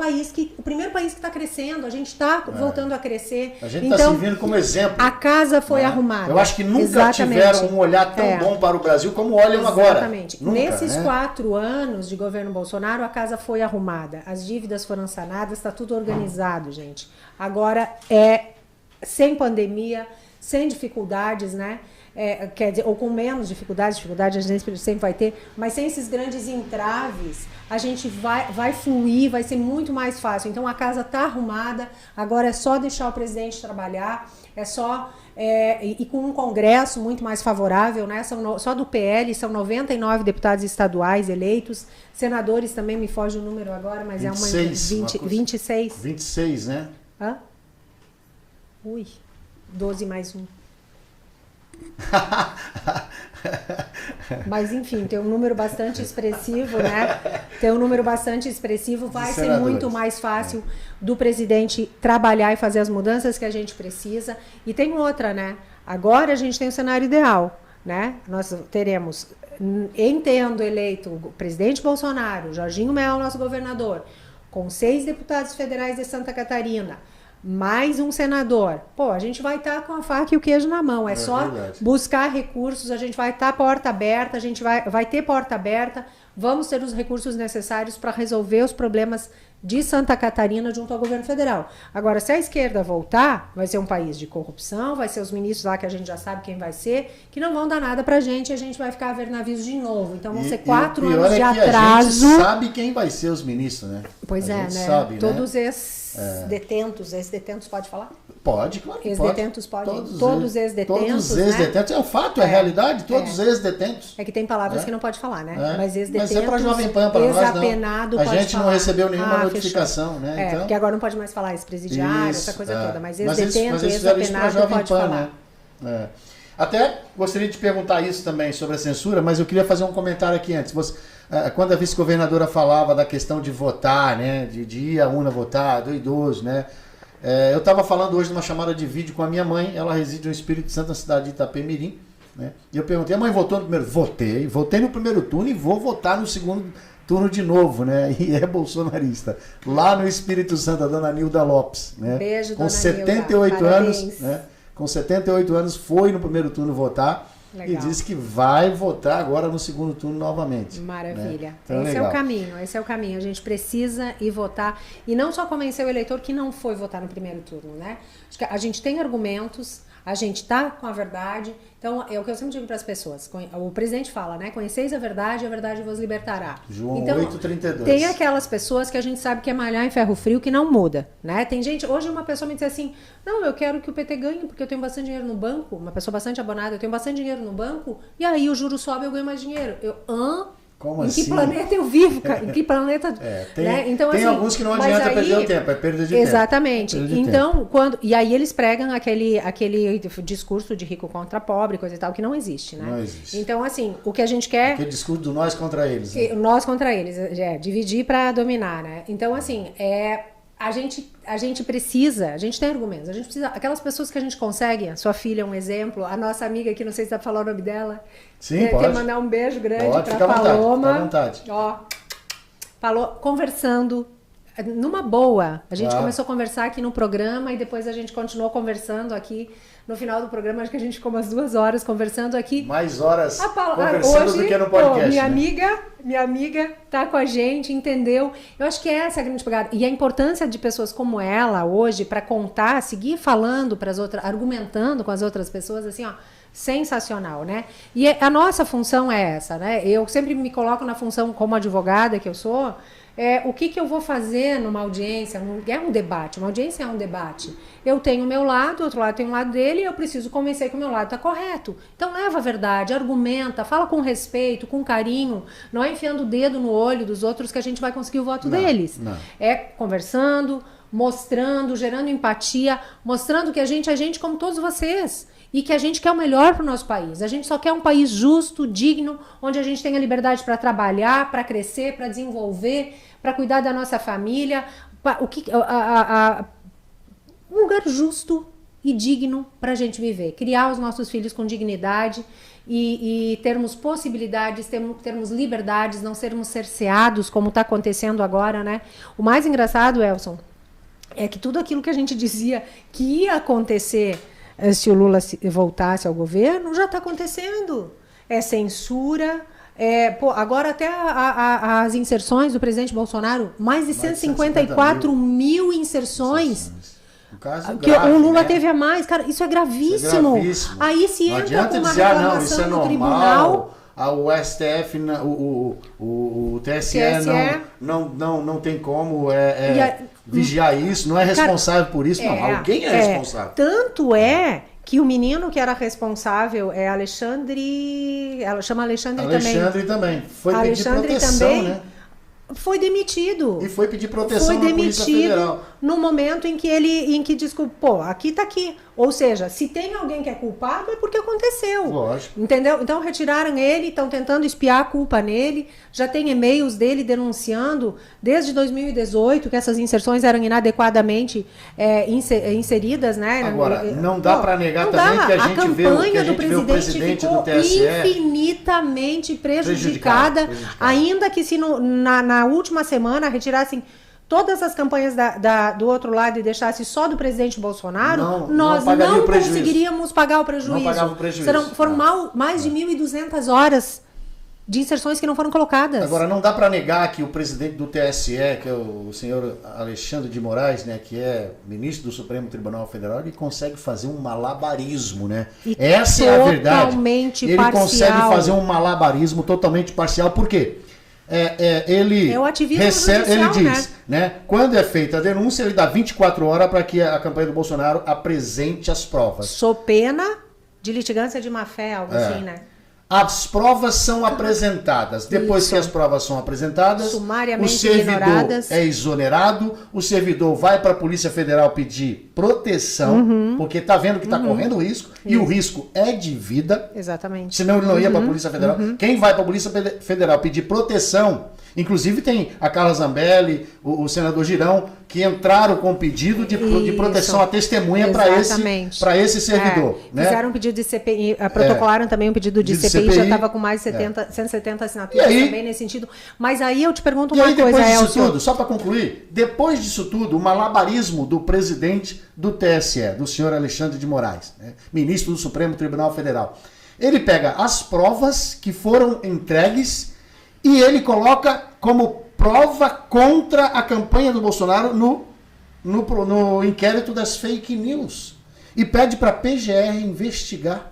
primeiro país que está crescendo, a gente está voltando a crescer. A gente está servindo como exemplo. A casa foi arrumada. Eu acho que nunca tiveram um olhar tão bom para o Brasil como olham agora. Exatamente. Nesses 4 anos de governo Bolsonaro, a casa foi arrumada, as dívidas foram sanadas, está tudo organizado, gente. Agora é sem pandemia, sem dificuldades, né? Quer dizer, ou com menos dificuldade a gente sempre vai ter, mas sem esses grandes entraves, a gente vai fluir, vai ser muito mais fácil. Então a casa está arrumada, agora é só deixar o presidente trabalhar, e com um congresso muito mais favorável, né? Só do PL são 99 deputados estaduais eleitos, senadores também, me foge o número agora, mas 26. 26, né? Hã? 12 mais 1. Mas enfim, tem um número bastante expressivo, né? Vai ser muito mais fácil do presidente trabalhar e fazer as mudanças que a gente precisa. E tem outra, né? Agora a gente tem o cenário ideal, né? Nós teremos, entendo, eleito o presidente Bolsonaro, Jorginho Melo, nosso governador, com 6 deputados federais de Santa Catarina, mais um senador. Pô, a gente vai estar com a faca e o queijo na mão. É só buscar recursos, a gente vai estar porta aberta, a gente vai ter porta aberta, vamos ter os recursos necessários para resolver os problemas de Santa Catarina junto ao governo federal. Agora, se a esquerda voltar, vai ser um país de corrupção, vai ser os ministros lá que a gente já sabe quem vai ser, que não vão dar nada pra gente e a gente vai ficar a ver navios de novo. Então vão ser 4 anos de atraso. A gente sabe quem vai ser os ministros, né? Pois a né? Sabe, todos ex-detentos, ex-detentos pode falar? Pode, claro que ex-detentos podem. Todos ex-detentos. Todos ex-detentos. Né? É o fato, é a realidade, todos ex-detentos. É que tem palavras que não pode falar, né? Mas ex-detentos, mas é para Jovem Pan, para nós não. A gente não recebeu nenhuma notificação, né? Então, porque agora não pode mais falar ex-presidiário, essa coisa toda. Mas ex-detento, ex-apenado pode falar. Né? Até gostaria de perguntar isso também sobre a censura, mas eu queria fazer um comentário aqui antes. Quando a vice-governadora falava da questão de votar, né? De ir à urna votar, do idoso, né? Eu estava falando hoje numa chamada de vídeo com a minha mãe, ela reside no Espírito Santo, na cidade de Itapemirim, né? E eu perguntei, a mãe votou no primeiro? Votei no primeiro turno e vou votar no segundo turno de novo, né? E é bolsonarista. Lá no Espírito Santo, a dona Nilda Lopes, né? Beijo, com dona 78 Nilda. anos, né? Com 78 anos foi no primeiro turno votar. Legal. E disse que vai votar agora no segundo turno novamente. Maravilha. Né? Então, esse é o caminho. A gente precisa ir votar. E não só convencer o eleitor que não foi votar no primeiro turno, né? Acho que a gente tem argumentos, a gente está com a verdade. Então, é o que eu sempre digo para as pessoas. O presidente fala, né? Conheceis a verdade vos libertará. João então, 8,32. Tem aquelas pessoas que a gente sabe que é malhar em ferro frio que não muda, né? Tem gente... Hoje uma pessoa me disse assim, não, eu quero que o PT ganhe porque eu tenho bastante dinheiro no banco. Uma pessoa bastante abonada, eu tenho bastante dinheiro no banco e aí o juro sobe, eu ganho mais dinheiro. Como em assim? que planeta eu vivo, cara? Em que planeta... Tem, Então, tem assim, alguns que não adianta perder o tempo, é perda de tempo. Exatamente. Perda de Então, e aí eles pregam aquele discurso de rico contra pobre, coisa e tal, que não existe, né? Não existe. Então, assim, o que a gente quer... Aquele discurso do nós contra eles. Né? Nós contra eles, dividir para dominar, né? Então, assim, a gente precisa, a gente tem argumentos, a gente precisa, aquelas pessoas que a gente consegue, a sua filha é um exemplo, a nossa amiga aqui, não sei se dá pra falar o nome dela. Sim, pode. Quer mandar um beijo grande pra Fica Paloma. à vontade. Ó, conversando, numa boa. A gente começou a conversar aqui no programa e depois a gente continuou conversando aqui. No final do programa, acho que a gente ficou umas 2 horas conversando aqui. Mais horas conversando hoje, do que no podcast. Minha amiga tá com a gente, entendeu? Eu acho que essa é a grande pegada. E a importância de pessoas como ela hoje para contar, seguir falando para as outras, argumentando com as outras pessoas, assim, ó, sensacional, né? E a nossa função é essa, né? Eu sempre me coloco na função como advogada que eu sou. O que eu vou fazer numa audiência? É um debate, uma audiência é um debate. Eu tenho o meu lado, o outro lado tem o lado dele, e eu preciso convencer que o meu lado está correto. Então leva a verdade, argumenta, fala com respeito, com carinho, não é enfiando o dedo no olho dos outros que a gente vai conseguir o voto deles. Não. É conversando, mostrando, gerando empatia, mostrando que a gente é gente como todos vocês. E que a gente quer o melhor para o nosso país. A gente só quer um país justo, digno, onde a gente tenha liberdade para trabalhar, para crescer, para desenvolver, para cuidar da nossa família. Um lugar justo e digno para a gente viver. Criar os nossos filhos com dignidade e termos possibilidades, termos liberdades, não sermos cerceados, como está acontecendo agora, né? O mais engraçado, Elson, é que tudo aquilo que a gente dizia que ia acontecer se o Lula voltasse ao governo, já está acontecendo. É censura. Agora até as inserções do presidente Bolsonaro, mais de 154 mil inserções. Um caso que grave, o Lula né? teve a mais. Cara, isso é gravíssimo. Aí se entra com uma reclamação no tribunal... O STF, o TSE não tem como vigiar isso, não é responsável por isso, não. Alguém é responsável. Tanto é que o menino que era responsável é Alexandre. Ela chama Alexandre também. Foi pedir proteção, né? Foi demitido. E foi pedir proteção na Polícia Federal. No momento em que diz que, pô, aqui tá aqui. Ou seja, se tem alguém que é culpado, é porque aconteceu. Lógico. Entendeu? Então retiraram ele, estão tentando espiar a culpa nele. Já tem e-mails dele denunciando, desde 2018, que essas inserções eram inadequadamente inseridas, né? Agora, não dá para negar também que a gente vê o presidente do TSE infinitamente prejudicada. Ainda que se na última semana retirassem todas as campanhas do outro lado e deixasse só do presidente Bolsonaro, nós não conseguiríamos pagar o prejuízo. Não pagava o prejuízo. Foram mais de 1.200 horas de inserções que não foram colocadas. Agora, não dá para negar que o presidente do TSE, que é o senhor Alexandre de Moraes, né, que é ministro do Supremo Tribunal Federal, ele consegue fazer um malabarismo, né? Essa é a verdade. Ele consegue fazer um malabarismo totalmente parcial. Por quê? Ele recebe, ele diz, né? Quando é feita a denúncia, ele dá 24 horas para que a campanha do Bolsonaro apresente as provas. Sob pena de litigância de má-fé, algo assim, né? As provas são apresentadas. Depois que as provas são apresentadas, o servidor é exonerado, o servidor vai para a Polícia Federal pedir proteção, porque está vendo que está correndo risco, e o risco é de vida. Exatamente. Senão ele não ia para a Polícia Federal. Quem vai para a Polícia Federal pedir proteção, inclusive tem a Carla Zambelli, o senador Girão, que entraram com pedido de proteção à testemunha para esse servidor. Né? Fizeram um pedido de CPI, protocolaram também um pedido de CPI, já estava com mais de 170 assinaturas também nesse sentido. Mas aí eu te pergunto uma coisa, depois disso tudo, só para concluir, depois disso tudo, o malabarismo do presidente do TSE, do senhor Alexandre de Moraes, né, ministro do Supremo Tribunal Federal, ele pega as provas que foram entregues e ele coloca como prova contra a campanha do Bolsonaro no inquérito das fake news. E pede para a PGR investigar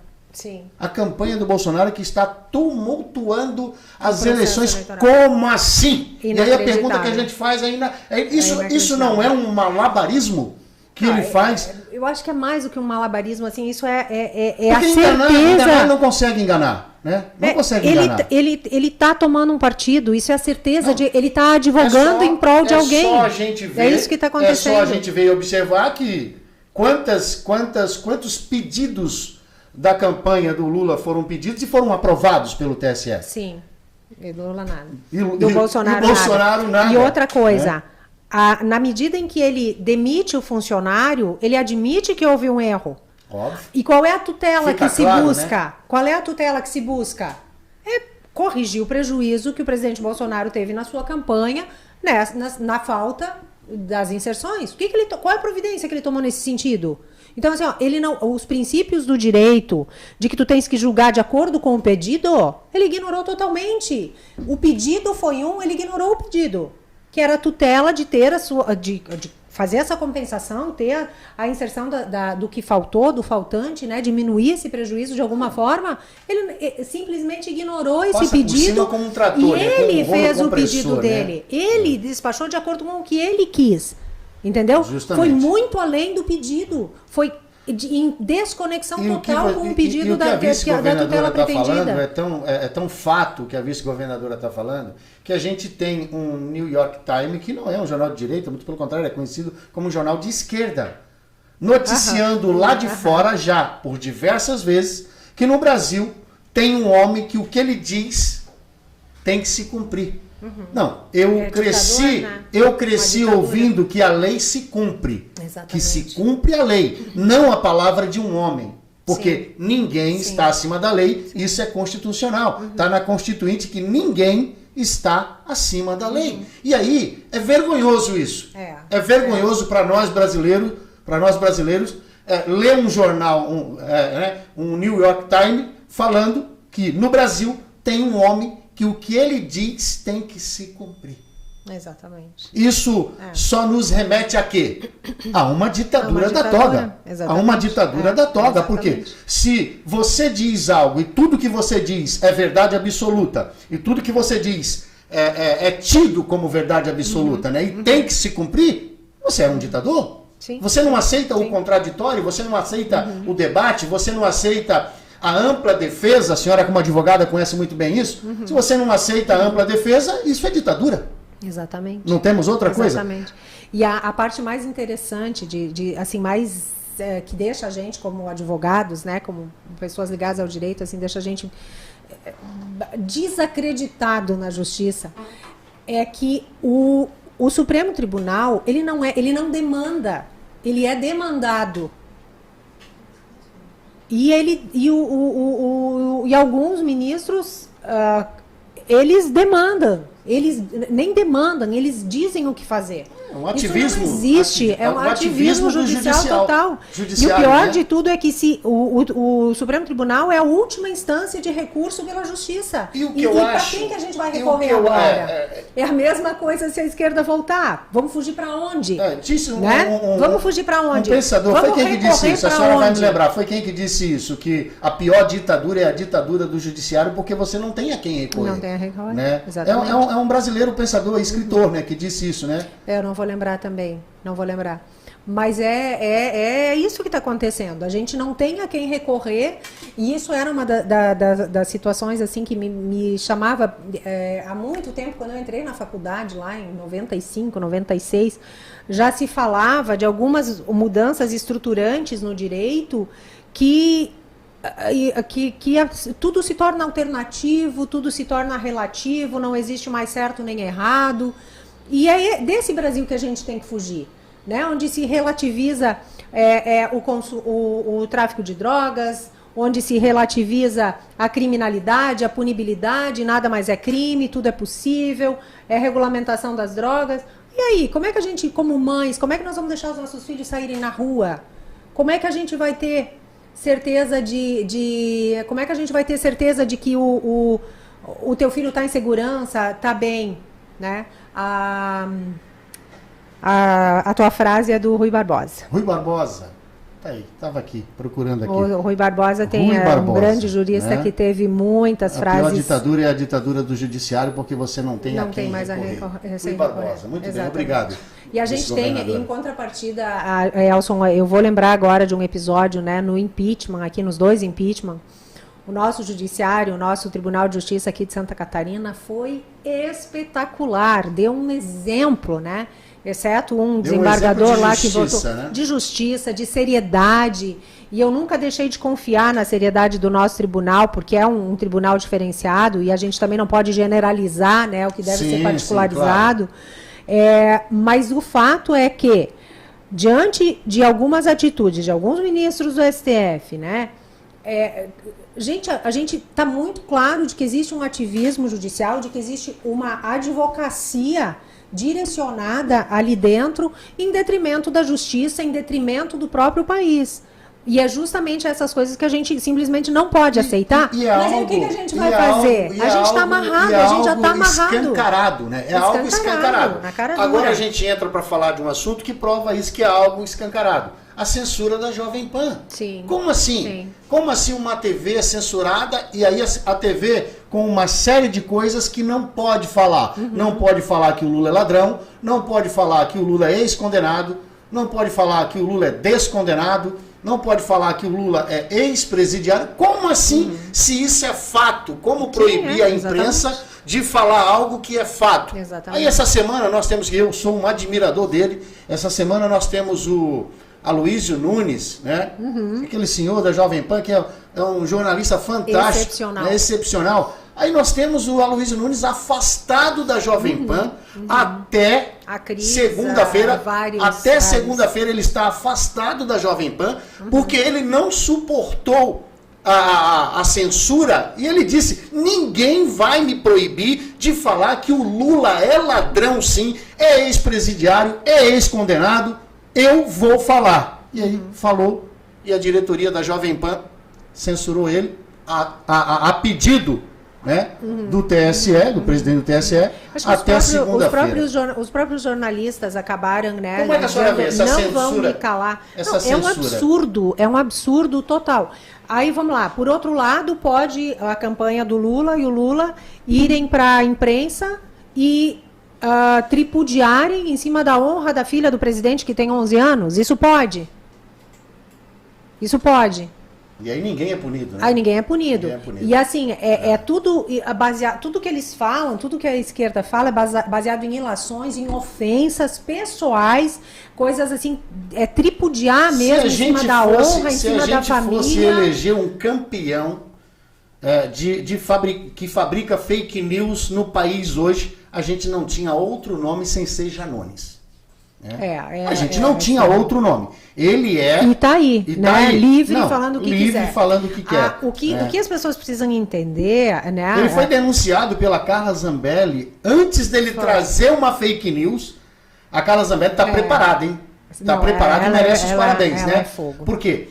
a campanha do Bolsonaro, que está tumultuando as eleições. Eleitoral. Como assim? E aí a pergunta que a gente faz ainda isso não é um malabarismo que ele faz? Eu acho que é mais do que um malabarismo, assim, isso é a certeza... Enganar não consegue enganar. né? Não consegue enganar. Ele tá tomando um partido, isso é a certeza de... Ele tá advogando em prol de alguém. Só a gente ver, é isso que está acontecendo. É só a gente ver e observar que quantos pedidos da campanha do Lula foram pedidos e foram aprovados pelo TSE. Sim. E do Lula nada. Do Bolsonaro, nada. E outra coisa, na medida em que ele demite o funcionário, ele admite que houve um erro. Óbvio. E qual é a tutela Fica que se claro, busca? né? Qual é a tutela que se busca? É corrigir o prejuízo que o presidente Bolsonaro teve na sua campanha, né, na falta das inserções. Qual é a providência que ele tomou nesse sentido? Então, assim, os princípios do direito, de que tu tens que julgar de acordo com o pedido, ele ignorou totalmente. O pedido foi ele ignorou o pedido, que era a tutela de ter de fazer essa compensação, ter a inserção do que faltou, do faltante, né, diminuir esse prejuízo de alguma forma. Ele simplesmente ignorou esse pedido como um trator, e ele fez o né? pedido dele. Ele despachou de acordo com o que ele quis. Entendeu? Justamente. Foi muito além do pedido. Foi em desconexão total com o pedido da tutela pretendida. É tão fato que a vice-governadora está falando, que a gente tem um New York Times, que não é um jornal de direita, muito pelo contrário, é conhecido como um jornal de esquerda, noticiando lá de fora já, por diversas vezes, que no Brasil tem um homem que o que ele diz tem que se cumprir. Não, eu cresci ouvindo que a lei se cumpre. Exatamente. Que se cumpre a lei, não a palavra de um homem. Porque ninguém está acima da lei, isso é constitucional. Está na Constituinte que ninguém está acima da lei. E aí, é vergonhoso isso. É vergonhoso para nós brasileiros, ler um jornal, um New York Times, falando que no Brasil tem um homem que o que ele diz tem que se cumprir. Exatamente. Isso só nos remete a quê? A uma ditadura da toga. A uma ditadura da toga. Porque se você diz algo e tudo que você diz é verdade absoluta, e tudo que você diz é tido como verdade absoluta, né? E tem que se cumprir, você é um ditador. Sim. Você não aceita o contraditório, você não aceita o debate, você não aceita a ampla defesa. A senhora, como advogada, conhece muito bem isso. Se você não aceita a ampla defesa, isso é ditadura. Exatamente. Não temos outra coisa? Exatamente. E a parte mais interessante, assim, mais que deixa a gente, como advogados, né, como pessoas ligadas ao direito, assim, deixa a gente desacreditado na justiça, é que o Supremo Tribunal, ele não demanda, ele é demandado. E alguns ministros, eles demandam. Eles nem demandam, eles dizem o que fazer. Um ativismo. Isso não existe, é um ativismo judicial total. E o pior de tudo é que o Supremo Tribunal é a última instância de recurso pela justiça. E para quem que a gente vai recorrer agora? É a mesma coisa se a esquerda voltar. Vamos fugir para onde? Vamos fugir para onde? Um pensador, foi quem que disse isso? A senhora vai me lembrar, foi quem que disse isso? Que a pior ditadura é a ditadura do judiciário, porque você não tem a quem recorrer. Não tem a recorrer, né? Exatamente. É um brasileiro pensador, escritor, né, que disse isso, né? Eu não vou lembrar também, não vou lembrar. Mas é isso que está acontecendo. A gente não tem a quem recorrer, e isso era uma das situações assim que me chamava há muito tempo, quando eu entrei na faculdade, lá em 95, 96, já se falava de algumas mudanças estruturantes no direito que tudo se torna alternativo, tudo se torna relativo, não existe mais certo nem errado. E é desse Brasil que a gente tem que fugir, né? Onde se relativiza o tráfico de drogas, onde se relativiza a criminalidade, a punibilidade, nada mais é crime, tudo é possível, é regulamentação das drogas. E aí, como é que a gente, como mães, como é que nós vamos deixar os nossos filhos saírem na rua? Como é que a gente vai ter certeza como é que a gente vai ter certeza de que o teu filho está em segurança, está bem, né? A tua frase é do Rui Barbosa. Rui Barbosa. Tá aí, estava aqui, procurando aqui. O Rui Barbosa um grande jurista, né? Que teve muitas frases. A pior ditadura é a ditadura do judiciário, porque você não tem a quem mais recorrer. Rui Barbosa, muito Exatamente. Bem, obrigado. E a gente tem, em contrapartida, Elson, eu vou lembrar agora de um episódio, né, no impeachment, aqui nos 2 impeachment, o nosso judiciário, o nosso Tribunal de Justiça aqui de Santa Catarina foi espetacular, deu um exemplo, né? Exceto um desembargador lá que votou de justiça, de seriedade. E eu nunca deixei de confiar na seriedade do nosso tribunal, porque é um tribunal diferenciado e a gente também não pode generalizar, né, o que deve ser particularizado. Sim, claro. Mas o fato é que, diante de algumas atitudes de alguns ministros do STF, né, a gente está muito claro de que existe um ativismo judicial, de que existe uma advocacia direcionada ali dentro em detrimento da justiça, em detrimento do próprio país. E é justamente essas coisas que a gente simplesmente não pode aceitar. Mas aí o que a gente vai fazer? A gente está amarrado, a gente já está amarrado. Escancarado, né? É algo escancarado. Agora a gente entra para falar de um assunto que prova isso, que é algo escancarado. A censura da Jovem Pan. Sim. Como assim? Sim. Como assim uma TV é censurada e aí a TV com uma série de coisas que não pode falar? Não pode falar que o Lula é ladrão, não pode falar que o Lula é ex-condenado, não pode falar que o Lula é descondenado, não pode falar que o Lula é ex-presidiário. Como assim, se isso é fato? Como proibir a imprensa de falar algo que é fato? Exatamente. Aí essa semana nós temos, eu sou um admirador dele, essa semana nós temos o Aloysio Nunes, né? Aquele senhor da Jovem Pan, que é um jornalista fantástico. Excepcional. Né? Excepcional. Aí nós temos o Aloysio Nunes afastado da Jovem Pan até segunda-feira. Até segunda-feira ele está afastado da Jovem Pan porque ele não suportou a censura e ele disse: ninguém vai me proibir de falar que o Lula é ladrão sim, é ex-presidiário, é ex-condenado, eu vou falar. E aí falou, e a diretoria da Jovem Pan censurou ele a pedido, né, do TSE, do presidente do TSE, até segunda-feira. Os próprios jornalistas acabaram, né? Como é que a senhora vê essa censura? Não vão me calar. É um absurdo total. Aí vamos lá, por outro lado, pode a campanha do Lula e o Lula irem para a imprensa e tripudiarem em cima da honra da filha do presidente que tem 11 anos? Isso pode. Isso pode. E aí ninguém é punido, né? Aí ninguém é punido. E assim, tudo baseado, tudo que eles falam, tudo que a esquerda fala é baseado em ilações, em ofensas pessoais, coisas assim, tripudiar mesmo em cima da honra, em cima da família. Se a gente fosse eleger um campeão que fabrica fake news no país hoje, a gente não tinha outro nome sem ser Janones. A gente não tinha outro nome. Ele é... E tá aí, né? Livre, falando o que quiser. Livre, falando o que quer. O que as pessoas precisam entender, né? Ele foi denunciado pela Carla Zambelli antes dele trazer uma fake news. A Carla Zambelli está preparada, hein? Está preparada e merece os parabéns, né? É fogo. Por quê?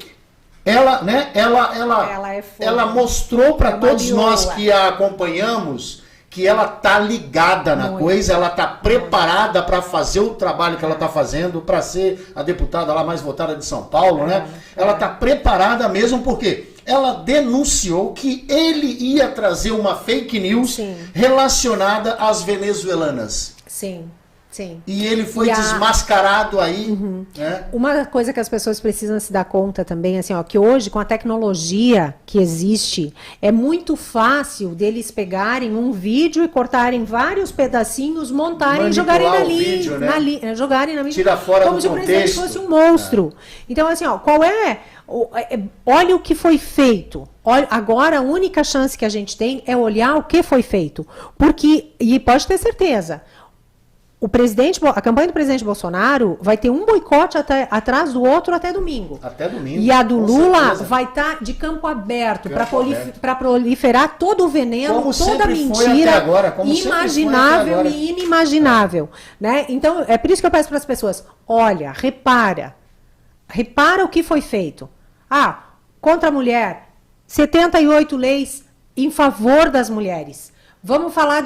Ela mostrou para todos nós que a acompanhamos que ela tá ligada na coisa, ela tá preparada para fazer o trabalho que ela tá fazendo, para ser a deputada lá mais votada de São Paulo, né? Ela tá preparada mesmo porque ela denunciou que ele ia trazer uma fake news relacionada às venezuelanas. Sim. Sim. E ele foi desmascarado aí. Né? Uma coisa que as pessoas precisam se dar conta também, assim, que hoje, com a tecnologia que existe, é muito fácil deles pegarem um vídeo e cortarem vários pedacinhos, montarem e jogarem jogarem na mídia. Tira fora como do se contexto. O presidente fosse um monstro. Então, assim, qual é... Olha o que foi feito. Agora, a única chance que a gente tem é olhar o que foi feito. Porque, e pode ter certeza... A campanha do presidente Bolsonaro vai ter um boicote atrás do outro até domingo. Até domingo. E a do Lula vai estar de campo aberto para proliferar todo o veneno, toda a mentira imaginável e inimaginável. Né? Então, é por isso que eu peço para as pessoas, olha, repara o que foi feito. Contra a mulher, 78 leis em favor das mulheres. Vamos falar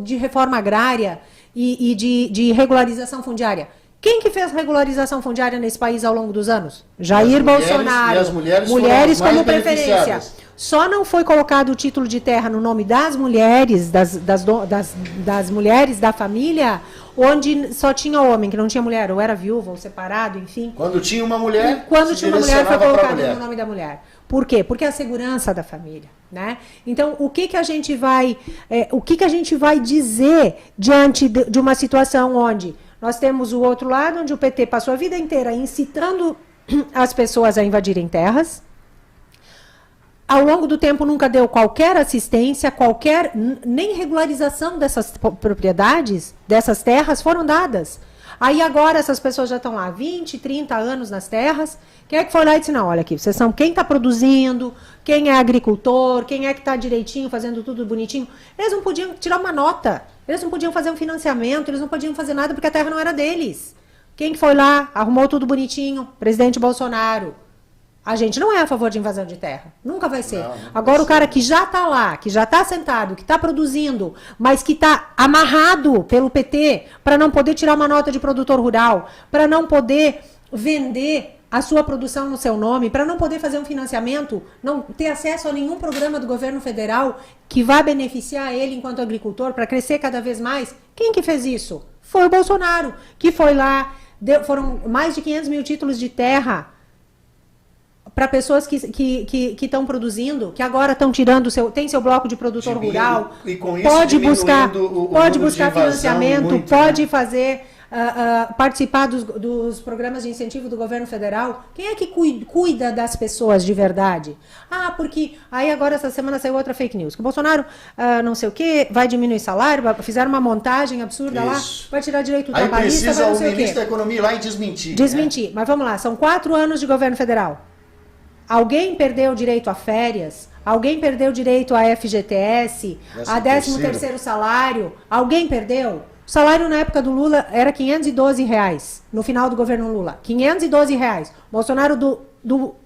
de reforma agrária e de regularização fundiária. Quem que fez regularização fundiária nesse país ao longo dos anos? Jair Bolsonaro. E as mulheres como preferência. Só não foi colocado o título de terra no nome das mulheres, das mulheres da família, onde só tinha homem, que não tinha mulher, ou era viúva, ou separado, enfim. Quando tinha uma mulher, foi colocado no nome da mulher. Por quê? Porque é a segurança da família, né? Então, o que a gente vai dizer diante de uma situação onde nós temos o outro lado, onde o PT passou a vida inteira incitando as pessoas a invadirem terras, ao longo do tempo nunca deu qualquer assistência, nem regularização dessas propriedades, dessas terras foram dadas. Aí agora essas pessoas já estão lá 20, 30 anos nas terras. Quem é que foi lá e disse, não, olha aqui, vocês são quem está produzindo, quem é agricultor, quem é que está direitinho, fazendo tudo bonitinho. Eles não podiam tirar uma nota, eles não podiam fazer um financiamento, eles não podiam fazer nada porque a terra não era deles. Quem que foi lá, arrumou tudo bonitinho? Presidente Bolsonaro. A gente não é a favor de invasão de terra. Nunca vai ser. Agora o cara que já está lá, que já está sentado, que está produzindo, mas que está amarrado pelo PT para não poder tirar uma nota de produtor rural, para não poder vender a sua produção no seu nome, para não poder fazer um financiamento, não ter acesso a nenhum programa do governo federal que vá beneficiar ele enquanto agricultor para crescer cada vez mais. Quem que fez isso? Foi o Bolsonaro, que foi lá, foram mais de 500 mil títulos de terra para pessoas que estão produzindo, que agora estão tirando tem seu bloco de produtor rural, e com isso pode buscar financiamento, muito, pode né? fazer participar dos programas de incentivo do governo federal. Quem é que cuida das pessoas de verdade? Porque aí agora essa semana saiu outra fake news, que o Bolsonaro não sei o que, vai diminuir salário, fizeram uma montagem absurda lá, vai tirar direito trabalhista, aí precisa vai não o sei ministro o quê. da Economia ir lá e desmentir. Desmentir, mas vamos lá, são 4 anos de governo federal. Alguém perdeu o direito a férias? Alguém perdeu o direito a FGTS? A 13º salário? Alguém perdeu? O salário na época do Lula era R$512, no final do governo Lula. R$512. Bolsonaro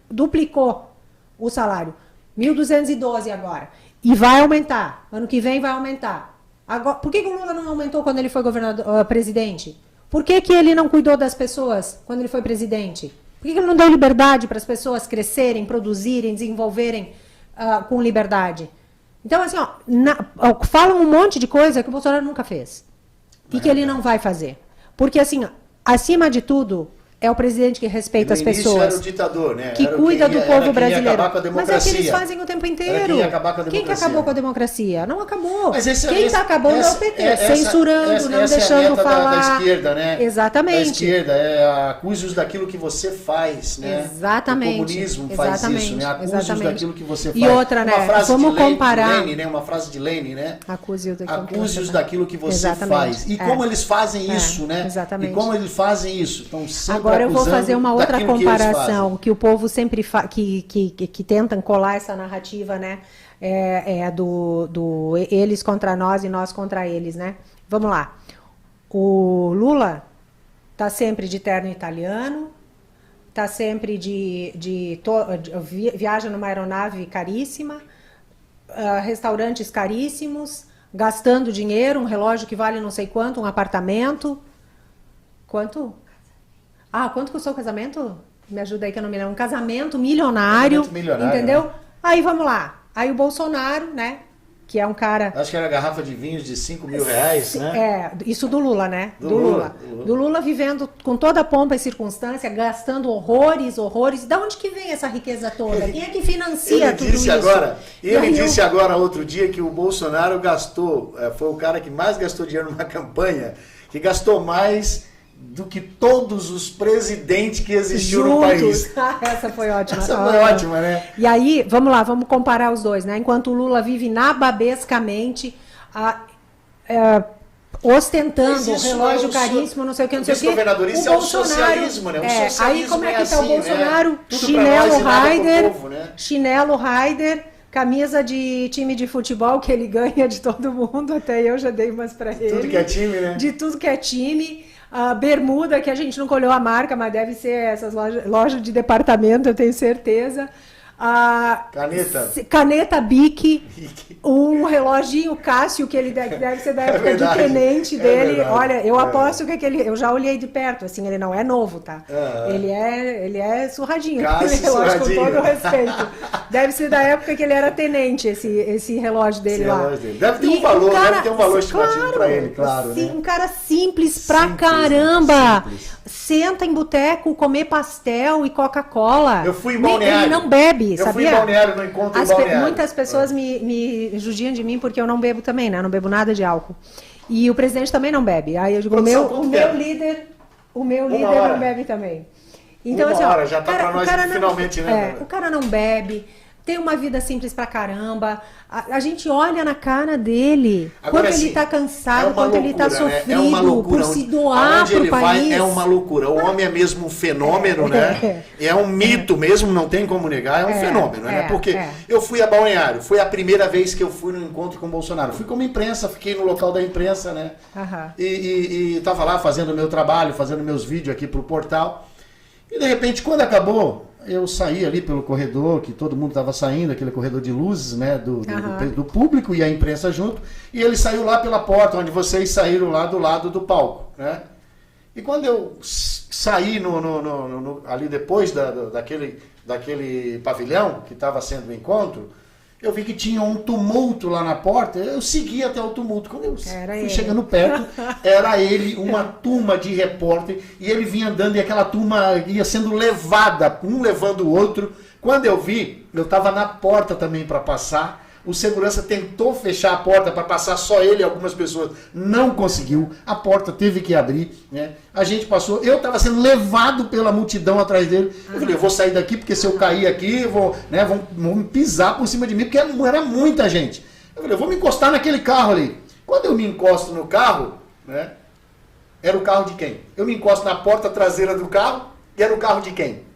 duplicou o salário. 1.212 agora. E vai aumentar. Ano que vem vai aumentar. Agora, por que o Lula não aumentou quando ele foi presidente? Por que ele não cuidou das pessoas quando ele foi presidente? Por que ele não deu liberdade para as pessoas crescerem, produzirem, desenvolverem com liberdade? Então, assim, falam um monte de coisa que o Bolsonaro nunca fez. E que ele não vai fazer. Porque, assim, acima de tudo, é o presidente que respeita as pessoas. Era o ditador, né? Que cuida do povo brasileiro. Mas é o que eles fazem o tempo inteiro. Quem que acabou com a democracia? Não acabou. Quem está acabando é o PT. Censurando, não deixando falar. Da esquerda, né? Exatamente. Da esquerda, acuse-os daquilo que você faz, né? Exatamente. O comunismo faz isso, né? Acuse-os daquilo que você faz. E outra, né? Vamos comparar. Uma frase de Lênin, né? Acuse-os daquilo que você faz. E como eles fazem isso, né? Exatamente. E como eles fazem isso. Então, sempre agora eu vou fazer uma outra comparação que o povo sempre que tentam colar essa narrativa, né? Do eles contra nós e nós contra eles, né? Vamos lá. O Lula tá sempre de terno italiano, tá sempre viaja numa aeronave caríssima, restaurantes caríssimos, gastando dinheiro, um relógio que vale não sei quanto, um apartamento. Quanto? Quanto custou o casamento? Me ajuda aí que eu não me lembro. Um casamento milionário, entendeu? Né? Aí vamos lá. Aí o Bolsonaro, né? Que é um cara... Acho que era garrafa de vinhos de R$5.000, né? Isso do Lula, né? Do Lula. Do Lula vivendo com toda a pompa e circunstância, gastando horrores. Da onde que vem essa riqueza toda? Quem é que financia tudo isso? Ele disse agora, outro dia, que o Bolsonaro foi o cara que mais gastou dinheiro numa campanha, que gastou mais do que todos os presidentes que existiu no país. Essa foi ótima. Essa foi ótima, né? E aí, vamos lá, vamos comparar os dois, né? Enquanto o Lula vive nababescamente, ostentando o relógio caríssimo, não sei o que, não sei o que. Isso é o socialismo, né? O socialismo aí como é que está o Bolsonaro? Né? Chinelo Raider, camisa de time de futebol que ele ganha de todo mundo, até eu já dei umas para ele. Tudo que é time, né? De tudo que é time. A bermuda, que a gente não colheu a marca, mas deve ser essas lojas de departamento, eu tenho certeza. Caneta Bic, um reloginho Cássio, que ele deve ser da época de tenente dele. Verdade, olha, eu aposto que eu já olhei de perto, assim, ele não é novo, tá? Ele é surradinho, Cássio, relógio, com todo o respeito. Deve ser da época que ele era tenente, esse relógio dele lá. Deve ter um valor, estimativo pra ele, claro. Sim, né? Um cara simples pra caramba. Senta em boteco, comer pastel e Coca-Cola. Eu fui em Balneário. Ele não bebe. aí, eu sabia? fui em Balneário, no encontro em Balneário. Muitas pessoas me judiam de mim porque eu não bebo também, né? Eu não bebo nada de álcool. E o presidente também não bebe. Aí eu digo, o meu líder não bebe também. Então, uma assim, hora, já tá pra nós finalmente, né? O cara não bebe, tem uma vida simples pra caramba. A gente olha na cara dele, Agora, quanto assim, ele tá cansado, quanto ele tá sofrido, é uma loucura, por se doar onde pro ele país. vai é uma loucura. O homem é mesmo um fenômeno, né? É um mito mesmo, não tem como negar, é um fenômeno, né? Porque eu fui a Balneário, foi a primeira vez que eu fui no encontro com o Bolsonaro. Fui como imprensa, fiquei no local da imprensa, né? E tava lá fazendo o meu trabalho, fazendo meus vídeos aqui pro portal. E de repente, quando acabou, eu saí ali pelo corredor, que todo mundo estava saindo, aquele corredor de luzes, né, do público e a imprensa junto, e ele saiu lá pela porta, onde vocês saíram lá do lado do palco, né? E quando eu saí ali depois daquele pavilhão que estava sendo o encontro, eu vi que tinha um tumulto lá na porta, eu segui até o tumulto. Quando eu fui chegando perto, era ele, uma turma de repórter, e ele vinha andando e aquela turma ia sendo levada, um levando o outro. Quando eu vi, eu estava na porta também para passar, o segurança tentou fechar a porta para passar só ele e algumas pessoas, não conseguiu, a porta teve que abrir, né? A gente passou, eu estava sendo levado pela multidão atrás dele, eu falei, eu vou sair daqui porque se eu cair aqui, vão me pisar por cima de mim, porque era muita gente. Eu falei, eu vou me encostar naquele carro ali. Quando eu me encosto no carro, né, era o carro de quem? Eu me encosto na porta traseira do carro e era o carro de quem?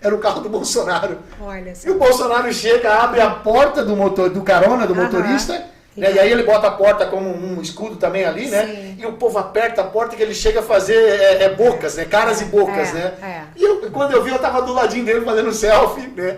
Era o carro do Bolsonaro. Olha só. E o Bolsonaro chega, abre a porta do carona do motorista, né, e aí ele bota a porta como um escudo também ali, né? Sim. E o povo aperta a porta que ele chega a fazer bocas, né? Caras e bocas, né? E quando eu vi, eu tava do ladinho dele fazendo selfie, né?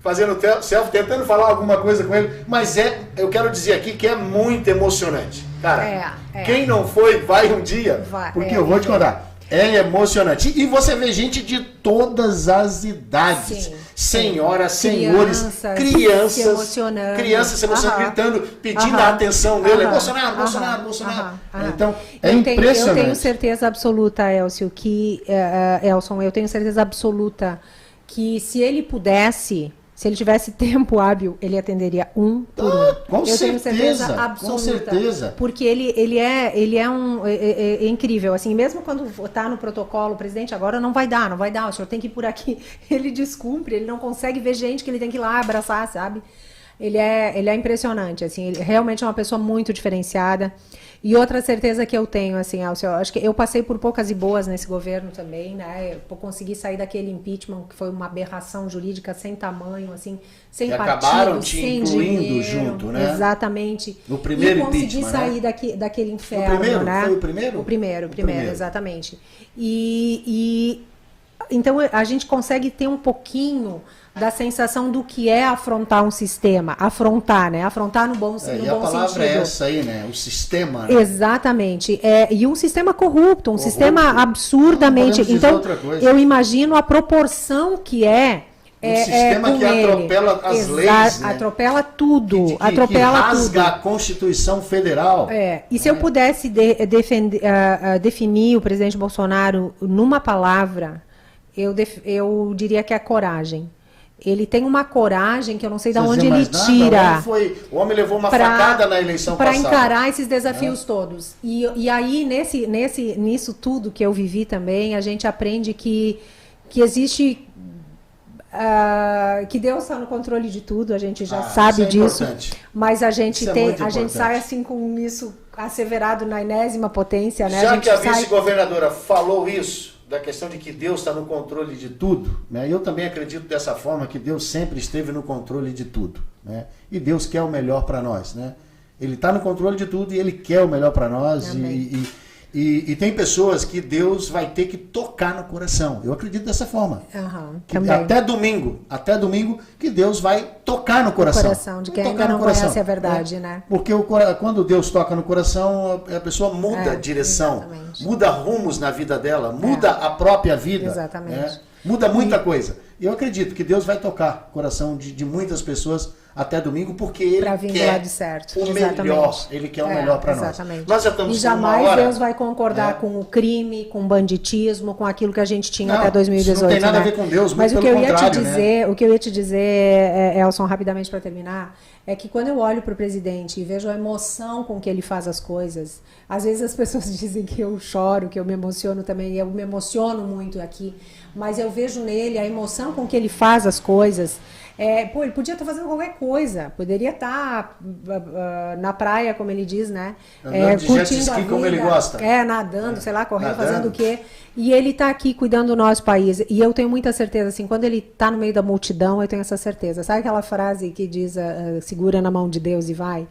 Fazendo selfie, tentando falar alguma coisa com ele. Mas eu quero dizer aqui que é muito emocionante. Cara, quem não foi, vai um dia. Porque eu vou te contar. É emocionante. E você vê gente de todas as idades. Sim, senhoras, senhores, crianças se emocionando, gritando, pedindo a atenção dele. Bolsonaro, Bolsonaro, Bolsonaro. Então, impressionante. Eu tenho certeza absoluta, Elcio, Elson, eu tenho certeza absoluta que se ele pudesse, se ele tivesse tempo hábil, ele atenderia um por um. Com tenho certeza absoluta. Com certeza. Porque ele é incrível. Assim, mesmo quando está no protocolo, o presidente, agora não vai dar, o senhor tem que ir por aqui. Ele descumpre, ele não consegue ver gente que ele tem que ir lá abraçar, sabe? Ele é impressionante, assim, ele realmente é uma pessoa muito diferenciada. E outra certeza que eu tenho, assim, Elcio, acho que eu passei por poucas e boas nesse governo também, né? Eu consegui sair daquele impeachment que foi uma aberração jurídica sem tamanho, assim, sem partido, sem dinheiro, junto, né? Exatamente. No primeiro impeachment, consegui sair daquele inferno, né? Foi o primeiro? O primeiro, exatamente. Então a gente consegue ter um pouquinho da sensação do que é afrontar um sistema. Afrontar, né? Afrontar no bom sentido. E a palavra é essa aí, né? O sistema. Né? Exatamente. E um sistema corrupto, sistema absurdamente... Então, eu imagino a proporção que é... Um sistema que atropela as leis, né? Atropela tudo. Que rasga a Constituição Federal. E se eu pudesse definir o presidente Bolsonaro numa palavra, eu diria que é coragem. Ele tem uma coragem que eu não sei de onde ele tira. O homem levou uma facada na eleição passada. Para encarar esses desafios todos. E aí, nisso tudo que eu vivi também, a gente aprende que existe... que Deus está no controle de tudo, a gente já sabe disso. Mas a gente sai assim com isso asseverado na enésima potência. Né? Já que a vice-governadora falou isso, da questão de que Deus está no controle de tudo, né? Eu também acredito dessa forma, que Deus sempre esteve no controle de tudo, né? E Deus quer o melhor para nós, né? Ele está no controle de tudo e Ele quer o melhor para nós. E tem pessoas que Deus vai ter que tocar no coração. Eu acredito dessa forma. Até domingo, que Deus vai tocar no coração. No coração de quem ainda não conhece a verdade, né? Porque quando Deus toca no coração, a pessoa muda a direção, exatamente. Muda rumos na vida dela, muda a própria vida. Exatamente. Né? Muda muita coisa. E eu acredito que Deus vai tocar o coração de muitas pessoas até domingo, porque ele quer lado certo. o melhor. Ele quer o melhor para nós. Nós já estamos e jamais Deus vai concordar com o crime, com o banditismo, com aquilo que a gente tinha até 2018. Isso não tem nada a ver com Deus, mas o que eu ia te dizer, Elson, rapidamente para terminar, é que quando eu olho para o presidente e vejo a emoção com que ele faz as coisas, às vezes as pessoas dizem que eu choro, que eu me emociono também, e eu me emociono muito aqui, mas eu vejo nele a emoção com que ele faz as coisas. Ele podia estar fazendo qualquer coisa, poderia estar na praia, como ele diz, né? Curtindo a vida, como ele gosta. Nadando, sei lá, correndo, fazendo o quê? E ele está aqui cuidando do nosso país. E eu tenho muita certeza, assim, quando ele está no meio da multidão, eu tenho essa certeza. Sabe aquela frase que diz, segura na mão de Deus e vai?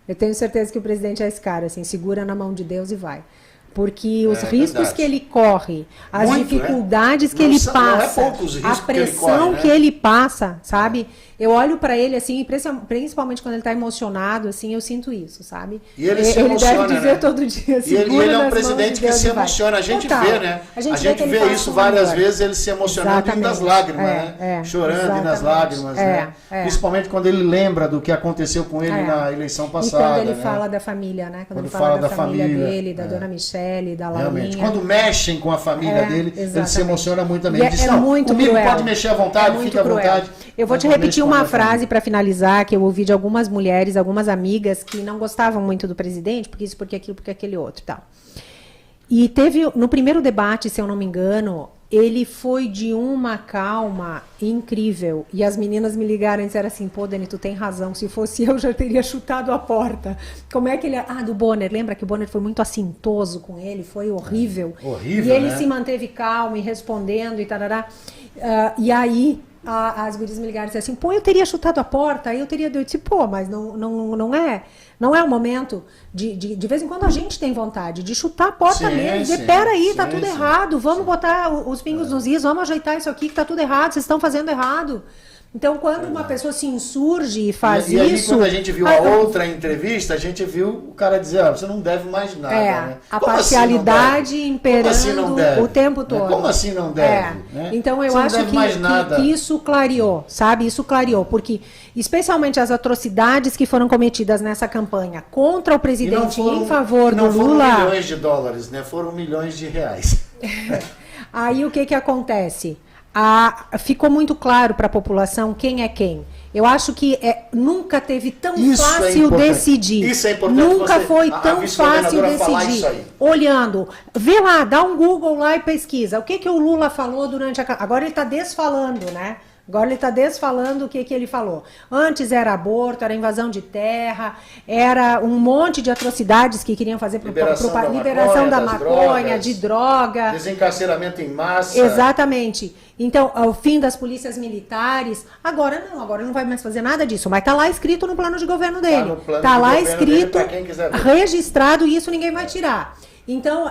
Eu tenho certeza que o presidente é esse cara, assim, segura na mão de Deus e vai. Porque os riscos que ele corre, as dificuldades que ele passa, a pressão que ele passa, sabe? Eu olho para ele assim, principalmente quando ele está emocionado, assim, eu sinto isso, sabe? E ele se emociona, deve dizer todo dia, e ele é um presidente que se emociona. A gente vê, né? A gente vê isso várias vezes, ele se emocionando e nas lágrimas, né? Chorando e nas lágrimas, né? Principalmente quando ele lembra do que aconteceu com ele na eleição passada. E quando ele fala da família, né? Quando ele fala da família dele, da dona Michele, da Laurinha. Realmente. Quando mexem com a família dele, ele se emociona muito também. Ele diz, muito comigo cruel. Pode mexer à vontade, fica à vontade. Eu vou te repetir uma frase para finalizar, que eu ouvi de algumas mulheres, algumas amigas que não gostavam muito do presidente, porque isso, porque aquilo, porque aquele outro e tal. E teve, no primeiro debate, se eu não me engano, ele foi de uma calma incrível. E as meninas me ligaram e disseram assim, pô, Dani, tu tem razão, se fosse eu já teria chutado a porta. Como é que ele... do Bonner, lembra que o Bonner foi muito assintoso com ele, foi horrível. Horrível, e ele se manteve calmo e respondendo e tarará. E aí... as gurias me ligaram e disseram assim, pô, eu teria chutado a porta, aí eu disse, pô, mas não é o momento de vez em quando a gente tem vontade de chutar a porta mesmo, dizer, peraí, tá tudo errado, vamos botar os pingos nos is, vamos ajeitar isso aqui que tá tudo errado, vocês estão fazendo errado. Então, quando uma pessoa se insurge e faz isso... E aí, quando a gente viu a outra entrevista, a gente viu o cara dizer, você não deve mais nada. Né? A parcialidade imperando o tempo todo. Como assim não deve? Né? Então, eu acho que isso clareou, sabe? Isso clareou, porque especialmente as atrocidades que foram cometidas nessa campanha contra o presidente em favor do Lula... Não foram milhões de dólares, né? Foram milhões de reais. Aí, o que acontece? Ficou muito claro para a população quem é quem. Eu acho que nunca teve tão fácil decidir. Isso é importante. Nunca foi tão fácil decidir. Olhando, vê lá, dá um Google lá e pesquisa. O que o Lula falou durante a... Agora ele está desfalando, né? Agora ele está desfalando o que ele falou. Antes era aborto, era invasão de terra, era um monte de atrocidades que queriam fazer para liberação da maconha, de droga. Desencarceramento em massa. Exatamente. Então, o fim das polícias militares. Agora ele não vai mais fazer nada disso, mas está lá escrito no plano de governo dele. Está lá escrito, registrado, e isso ninguém vai tirar. Então,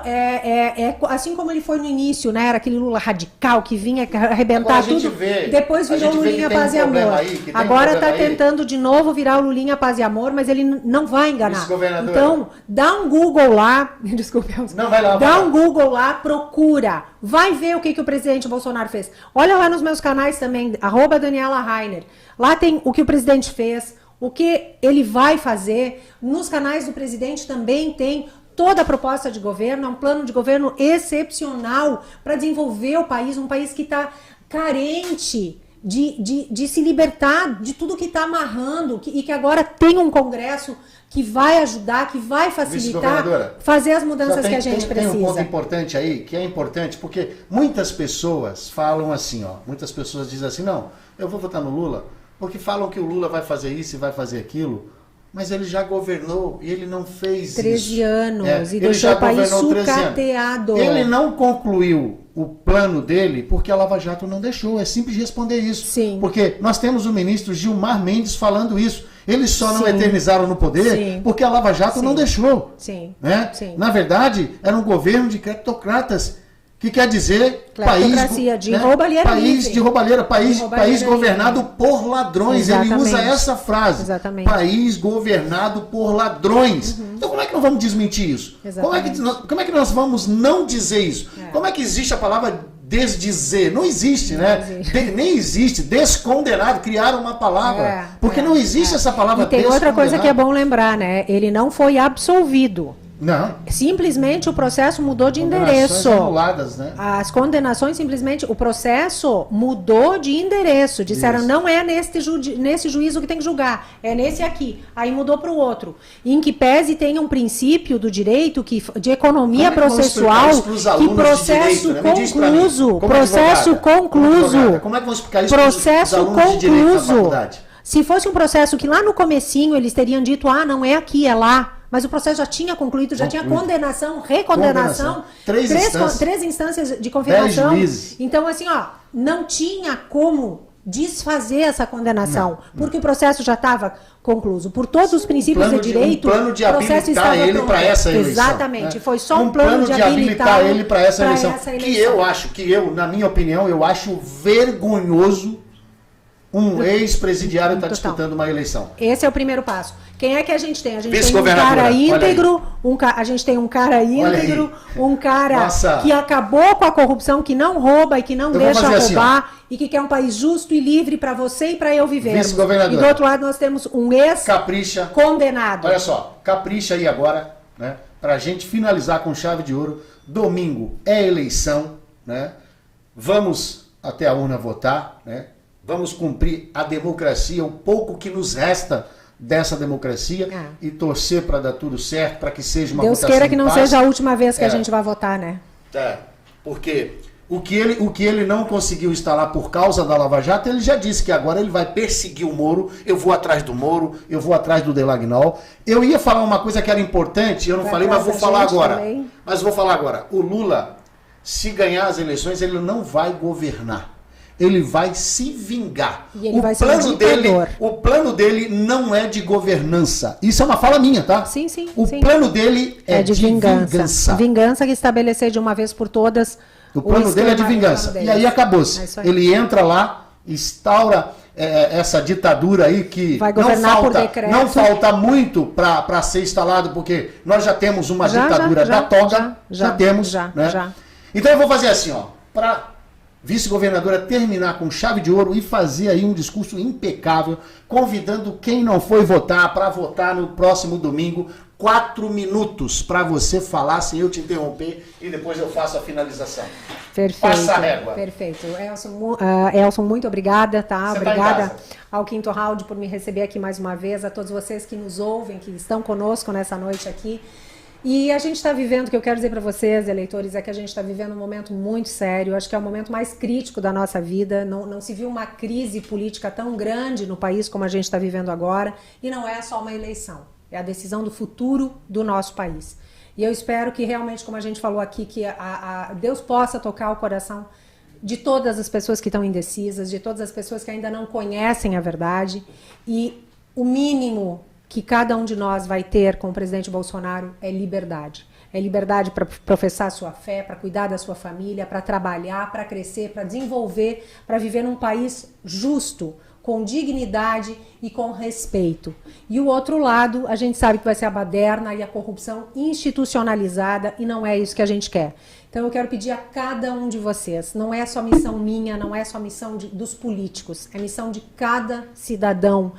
assim como ele foi no início, né? Era aquele Lula radical que vinha arrebentar tudo. Depois virou Lulinha Paz e Amor. Agora está tentando de novo virar o Lulinha Paz e Amor, mas ele não vai enganar. Então, dá um Google lá. Desculpe. Não, vai lá. Dá um Google lá, procura. Vai ver o que o presidente Bolsonaro fez. Olha lá nos meus canais também, @DanielaRainer. Lá tem o que o presidente fez, o que ele vai fazer. Nos canais do presidente também tem toda a proposta de governo, é um plano de governo excepcional para desenvolver o país, um país que está carente de se libertar de tudo que está amarrando e que agora tem um Congresso que vai ajudar, que vai facilitar fazer as mudanças que a gente precisa. Tem um ponto importante aí, que é importante, porque muitas pessoas falam assim, muitas pessoas dizem assim, não, eu vou votar no Lula, porque falam que o Lula vai fazer isso e vai fazer aquilo. Mas ele já governou e ele não fez 13 anos e deixou o país sucateado. Ele não concluiu o plano dele porque a Lava Jato não deixou. É simples responder isso. Sim. Porque nós temos o ministro Gilmar Mendes falando isso. Eles só não eternizaram no poder porque a Lava Jato não deixou. Sim. Né? Sim. Na verdade, era um governo de cleptocratas. Que quer dizer país de roubalheira, país governado por ladrões. Exatamente. Ele usa essa frase. Exatamente. País governado por ladrões. Então como é que nós vamos desmentir isso? Como é que nós vamos não dizer isso? Como é que existe a palavra desdizer. Não existe, né? Nem existe. Descondenado. Criaram uma palavra. Porque não existe essa palavra descondenado. E tem outra coisa que é bom lembrar, né? Ele não foi absolvido. Não. Simplesmente o processo mudou de endereço. Anuladas, né? As condenações, simplesmente, o processo mudou de endereço. Disseram, não é nesse juízo que tem que julgar, é nesse aqui. Aí mudou para o outro. Em que pese tem um princípio do direito de economia processual, que processo concluso, processo concluso, como é que vão explicar isso processo concluso. Se fosse um processo que lá no comecinho eles teriam dito, ah, não é aqui, é lá. Mas o processo já tinha concluído, já tinha condenação, recondenação, três instâncias de confirmação. Então, assim, ó, não tinha como desfazer essa condenação, porque o processo já estava concluso. Por todos os princípios de direito, um plano de habilitar ele para essa eleição. Exatamente, né? Foi só um plano de habilitar ele para essa eleição. Que eu, na minha opinião, eu acho vergonhoso um ex-presidiário estar disputando uma eleição. Esse é o primeiro passo. Quem é que a gente tem? A gente tem um cara íntegro, a gente tem um cara íntegro, um cara que acabou com a corrupção, que não rouba e que não deixa roubar, e que quer um país justo e livre para você e para eu vivermos. E do outro lado nós temos um ex-condenado. Olha só, capricha aí agora, né? Para a gente finalizar com chave de ouro. Domingo é eleição, né? Vamos até a urna votar, né? Vamos cumprir a democracia, o pouco que nos resta dessa democracia e torcer para dar tudo certo, para que seja uma votação Deus queira que não seja a última vez que a gente vai votar, né? Porque o que ele não conseguiu instalar por causa da Lava Jato, ele já disse que agora ele vai perseguir o Moro, eu vou atrás do Moro, eu vou atrás do Delagnol. Eu ia falar uma coisa que era importante, eu não falei, mas vou falar agora. Também. Mas vou falar agora. O Lula, se ganhar as eleições, ele não vai governar. Ele vai se vingar. E ele vai ser um ditador. O plano dele não é de governança. Isso é uma fala minha, tá? Sim. O plano dele é de vingança. Vingança que estabelecer de uma vez por todas. O plano dele é de vingança. E aí acabou-se. Ele entra lá, instaura essa ditadura aí que vai governar por decreto. Não falta muito para ser instalado, porque nós já temos uma ditadura da toga. Já temos. Então eu vou fazer assim, ó, para vice-governadora terminar com chave de ouro e fazer aí um discurso impecável, convidando quem não foi votar para votar no próximo domingo. 4 minutos para você falar sem eu te interromper e depois eu faço a finalização. Perfeito. Passa a régua. Perfeito. Elson, muito obrigada, tá? Obrigada ao Quinto Round por me receber aqui mais uma vez, a todos vocês que nos ouvem, que estão conosco nessa noite aqui. E a gente está vivendo, o que eu quero dizer para vocês, eleitores, é que a gente está vivendo um momento muito sério, acho que é o momento mais crítico da nossa vida, não se viu uma crise política tão grande no país como a gente está vivendo agora, e não é só uma eleição, é a decisão do futuro do nosso país. E eu espero que realmente, como a gente falou aqui, que Deus possa tocar o coração de todas as pessoas que estão indecisas, de todas as pessoas que ainda não conhecem a verdade, e o mínimo que cada um de nós vai ter com o presidente Bolsonaro é liberdade. É liberdade para professar sua fé, para cuidar da sua família, para trabalhar, para crescer, para desenvolver, para viver num país justo, com dignidade e com respeito. E o outro lado, a gente sabe que vai ser a baderna e a corrupção institucionalizada, e não é isso que a gente quer. Então eu quero pedir a cada um de vocês, não é só missão minha, não é só missão dos políticos, é missão de cada cidadão,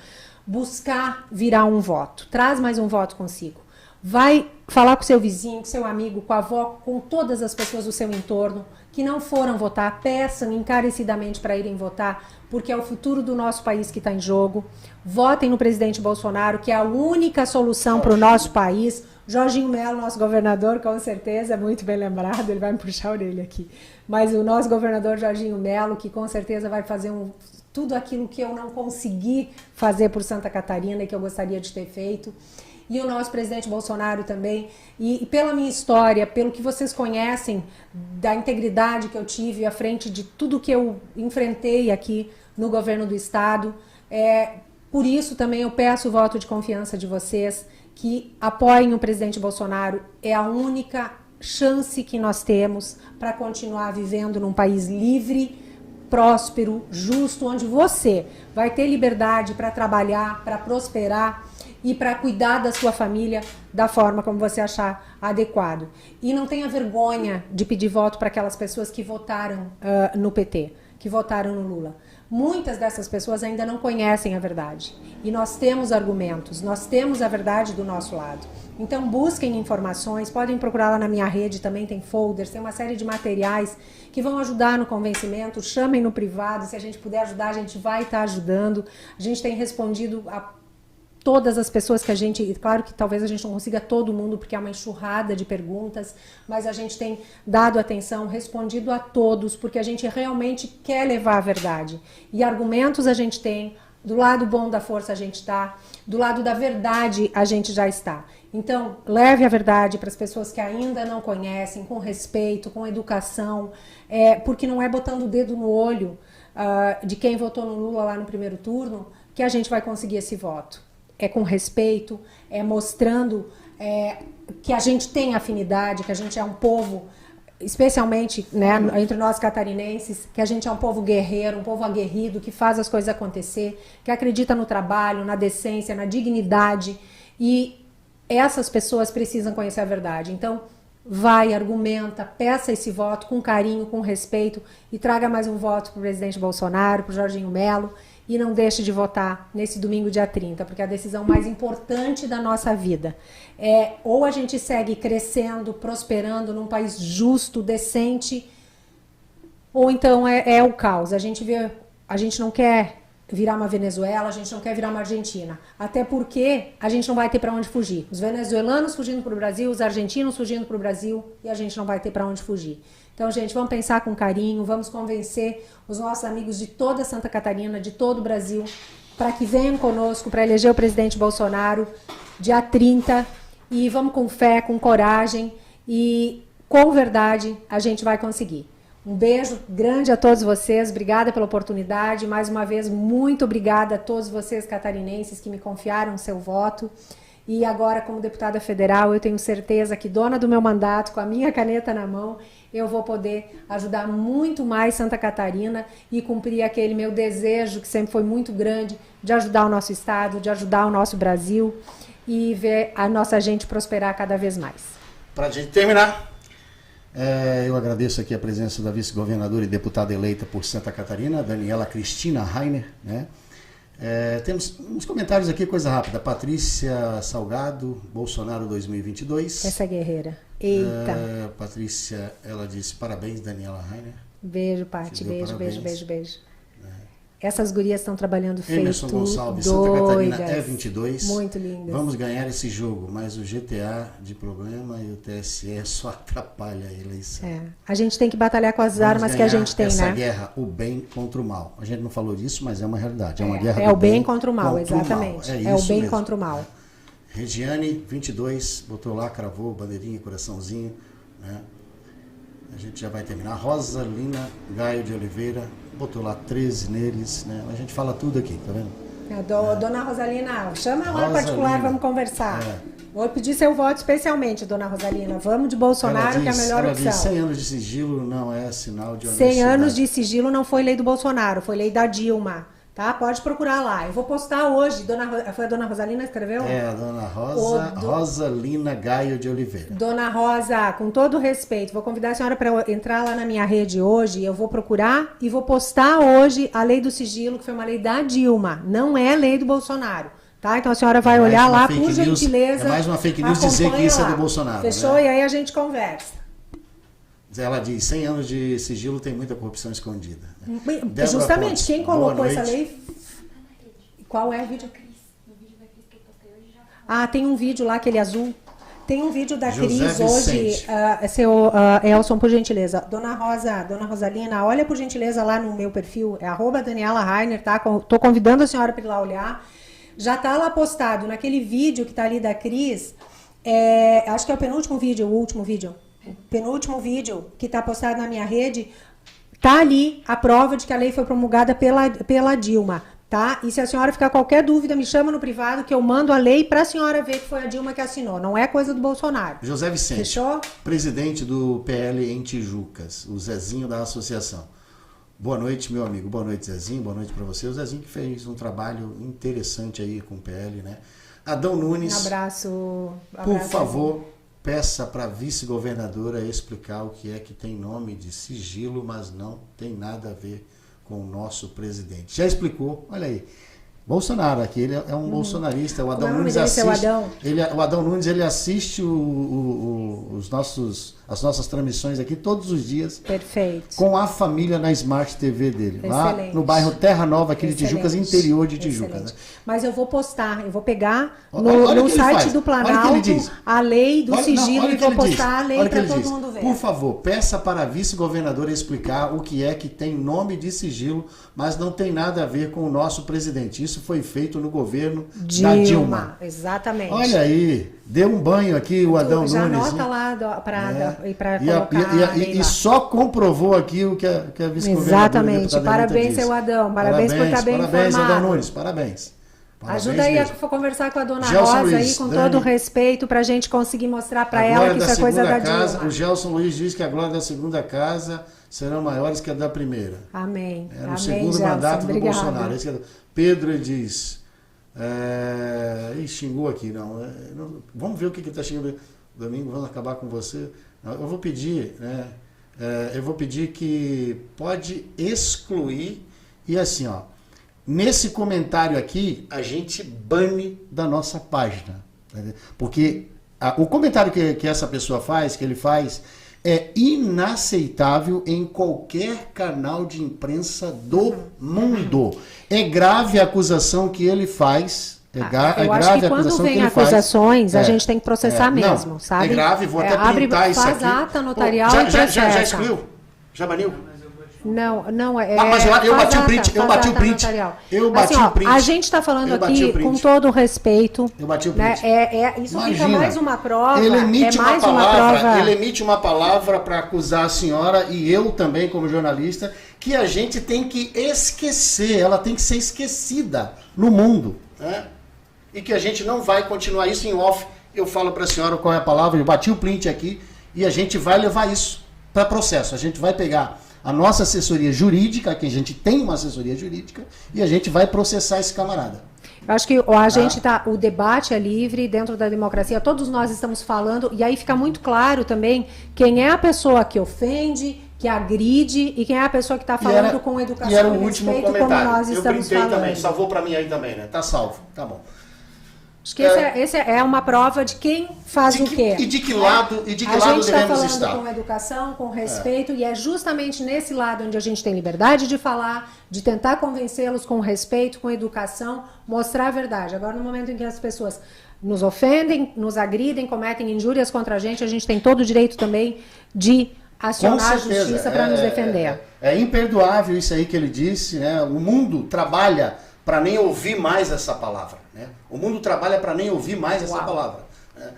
buscar virar um voto. Traz mais um voto consigo. Vai falar com seu vizinho, com seu amigo, com a avó, com todas as pessoas do seu entorno que não foram votar, peçam encarecidamente para irem votar, porque é o futuro do nosso país que está em jogo. Votem no presidente Bolsonaro, que é a única solução para o nosso país. Jorginho Mello, nosso governador, com certeza, é muito bem lembrado, ele vai me puxar a orelha aqui. Mas o nosso governador Jorginho Mello, que com certeza vai fazer tudo aquilo que eu não consegui fazer por Santa Catarina e que eu gostaria de ter feito. E o nosso presidente Bolsonaro também. E pela minha história, pelo que vocês conhecem, da integridade que eu tive à frente de tudo que eu enfrentei aqui no governo do Estado, por isso também eu peço o voto de confiança de vocês, que apoiem o presidente Bolsonaro. É a única chance que nós temos para continuar vivendo num país livre, próspero, justo, onde você vai ter liberdade para trabalhar, para prosperar e para cuidar da sua família da forma como você achar adequado. E não tenha vergonha de pedir voto para aquelas pessoas que votaram no PT, que votaram no Lula. Muitas dessas pessoas ainda não conhecem a verdade. E nós temos argumentos, nós temos a verdade do nosso lado. Então busquem informações, podem procurar lá na minha rede, também tem folders, tem uma série de materiais que vão ajudar no convencimento, chamem no privado, se a gente puder ajudar, a gente vai estar ajudando. A gente tem respondido a todas as pessoas que a gente... Claro que talvez a gente não consiga todo mundo, porque é uma enxurrada de perguntas, mas a gente tem dado atenção, respondido a todos, porque a gente realmente quer levar a verdade. E argumentos a gente tem, do lado bom da força a gente está, do lado da verdade a gente já está. Então, leve a verdade para as pessoas que ainda não conhecem, com respeito, com educação, porque não é botando o dedo no olho de quem votou no Lula lá no primeiro turno que a gente vai conseguir esse voto. É com respeito, é mostrando que a gente tem afinidade, que a gente é um povo, especialmente, né, entre nós catarinenses, que a gente é um povo guerreiro, um povo aguerrido, que faz as coisas acontecer, que acredita no trabalho, na decência, na dignidade. E essas pessoas precisam conhecer a verdade. Então, vai, argumenta, peça esse voto com carinho, com respeito e traga mais um voto para o presidente Bolsonaro, para o Jorginho Melo. E não deixe de votar nesse domingo, dia 30, porque é a decisão mais importante da nossa vida. Ou a gente segue crescendo, prosperando num país justo, decente, ou então é o caos. A gente não quer virar uma Venezuela, a gente não quer virar uma Argentina. Até porque a gente não vai ter para onde fugir. Os venezuelanos fugindo para o Brasil, os argentinos fugindo para o Brasil, e a gente não vai ter para onde fugir. Então, gente, vamos pensar com carinho, vamos convencer os nossos amigos de toda Santa Catarina, de todo o Brasil, para que venham conosco para eleger o presidente Bolsonaro dia 30. E vamos com fé, com coragem e com verdade a gente vai conseguir. Um beijo grande a todos vocês, obrigada pela oportunidade. Mais uma vez, muito obrigada a todos vocês catarinenses que me confiaram o seu voto. E agora, como deputada federal, eu tenho certeza que, dona do meu mandato, com a minha caneta na mão, eu vou poder ajudar muito mais Santa Catarina e cumprir aquele meu desejo, que sempre foi muito grande, de ajudar o nosso estado, de ajudar o nosso Brasil e ver a nossa gente prosperar cada vez mais. Para a gente terminar, eu agradeço aqui a presença da vice-governadora e deputada eleita por Santa Catarina, Daniela Cristina Rainer, né? Temos uns comentários aqui, coisa rápida. Patrícia Salgado, Bolsonaro 2022. Essa guerreira. Eita. Patrícia, ela disse parabéns, Daniela Rainer. Beijo, Paty. Beijo. Essas gurias estão trabalhando feito. Emerson Gonçalves, doidas. Santa Catarina E22. Muito lindas. Vamos ganhar esse jogo, mas o GTA de problema e o TSE só atrapalha a eleição. A gente tem que batalhar com as armas que a gente tem, essa né? guerra, o bem contra o mal. A gente não falou disso, mas é uma realidade. É uma guerra do o bem contra o mal, exatamente. É o bem mesmo. Contra o mal. Regiane, 22, botou lá, cravou, bandeirinha, coraçãozinho, né? A gente já vai terminar. Rosalina Gaio de Oliveira, botou lá 13 neles, né? A gente fala tudo aqui, tá vendo? Dona Rosalina, chama lá em particular, vamos conversar. Vou pedir seu voto especialmente, dona Rosalina. Vamos de Bolsonaro, que é a melhor opção. Diz, 100 anos de sigilo não é sinal de honestidade. 100 anos de sigilo não foi lei do Bolsonaro, foi lei da Dilma. Tá? Pode procurar lá. Eu vou postar hoje. Foi a dona Rosalina que escreveu? A dona Rosalina Gaio de Oliveira. Dona Rosa, com todo respeito, vou convidar a senhora para entrar lá na minha rede hoje. Eu vou procurar e vou postar hoje a lei do sigilo, que foi uma lei da Dilma. Não é lei do Bolsonaro. Tá? Então a senhora vai olhar lá, por gentileza. É mais uma fake news dizer que isso é do Bolsonaro. Fechou? Né? E aí a gente conversa. Ela diz, 100 anos de sigilo tem muita corrupção escondida. Né? Justamente, Pontes, quem colocou essa lei? Qual é o vídeo? Tem um vídeo lá, aquele azul. Tem um vídeo da Cris hoje. Seu Elson, por gentileza. Dona Rosalina, olha por gentileza lá no meu perfil, é @Daniela Rainer, tá? Tô convidando a senhora para ir lá olhar. Já tá lá postado naquele vídeo que tá ali da Cris. Acho que é o penúltimo vídeo, o último vídeo. O penúltimo vídeo que está postado na minha rede, tá ali a prova de que a lei foi promulgada pela Dilma, tá? E se a senhora ficar qualquer dúvida, me chama no privado que eu mando a lei para a senhora ver que foi a Dilma que assinou. Não é coisa do Bolsonaro. José Vicente, fechou? Presidente do PL em Tijucas, o Zezinho da associação. Boa noite, meu amigo. Boa noite, Zezinho. Boa noite para você. O Zezinho que fez um trabalho interessante aí com o PL, né? Adão Nunes, Abraço. por favor, peça para a vice-governadora explicar o que é que tem nome de sigilo, mas não tem nada a ver com o nosso presidente. Já explicou, olha aí. Bolsonaro aqui, ele é um bolsonarista. O Adão Nunes assiste. O Adão Nunes ele assiste as nossas transmissões aqui todos os dias. Perfeito. Com a família na Smart TV dele. Excelente. Lá no bairro Terra Nova, aqui de Tijucas, interior de Tijucas. Né? Mas eu vou postar, eu vou pegar no site do Planalto a lei do sigilo e vou postar a lei para todo mundo ver. Por favor, peça para a vice-governadora explicar o que é que tem nome de sigilo, mas não tem nada a ver com o nosso presidente. Isso foi feito no governo da Dilma. Exatamente. Olha aí, deu um banho aqui o Adão Nunes. Já anota lá para colocar. E só comprovou aqui o que a vice-governadora. Exatamente. Parabéns, seu Adão. Parabéns por estar bem informado. Parabéns, Adão Nunes. Parabéns. Ajuda aí mesmo. A conversar com a dona Gelson Rosa aí, com todo o respeito, para a gente conseguir mostrar para ela que isso é coisa da Dilma. O Gelson Luiz diz que a glória da segunda casa serão maiores que a da primeira. Amém. No segundo mandato do Bolsonaro. Pedro diz... xingou aqui, não. Vamos ver o que está xingando. Domingo, vamos acabar com você. Eu vou pedir, né? Eu vou pedir que pode excluir e assim, ó. Nesse comentário aqui, a gente bane da nossa página. Porque o comentário que essa pessoa faz, que ele faz, é inaceitável em qualquer canal de imprensa do mundo. É grave a acusação que ele faz. Eu acho que quando vem acusações, a gente tem que processar mesmo, sabe? É grave, vou até printar isso aqui. Faz ata notarial e processa. Já excluiu? Já baniu? Não, mas eu bati o print, eu bati o print. Eu bati o print. A gente está falando aqui com todo o respeito. Eu bati o print. Isso fica mais uma prova. Ele emite uma palavra para acusar a senhora e eu também, como jornalista, que a gente tem que esquecer, ela tem que ser esquecida no mundo. Né? E que a gente não vai continuar isso em off. Eu falo para a senhora qual é a palavra, eu bati o print aqui e a gente vai levar isso para processo. A gente vai pegar a nossa assessoria jurídica, que a gente tem uma assessoria jurídica, e a gente vai processar esse camarada. Eu acho que o debate é livre dentro da democracia, todos nós estamos falando, e aí fica muito claro também quem é a pessoa que ofende, que agride, e quem é a pessoa que está falando com educação e era o último respeito, comentário. como nós estamos falando. Também, salvou para mim aí também, né? Tá salvo, tá bom. Acho que esse é uma prova de quem faz o quê. E de que lado, devemos estar. A gente está falando com educação, com respeito, e é justamente nesse lado onde a gente tem liberdade de falar, de tentar convencê-los com respeito, com educação, mostrar a verdade. Agora, no momento em que as pessoas nos ofendem, nos agridem, cometem injúrias contra a gente tem todo o direito também de acionar a justiça para nos defender. É imperdoável isso aí que ele disse, né? O mundo trabalha para nem ouvir mais essa palavra. Né? O mundo trabalha para nem ouvir mais essa palavra. Né?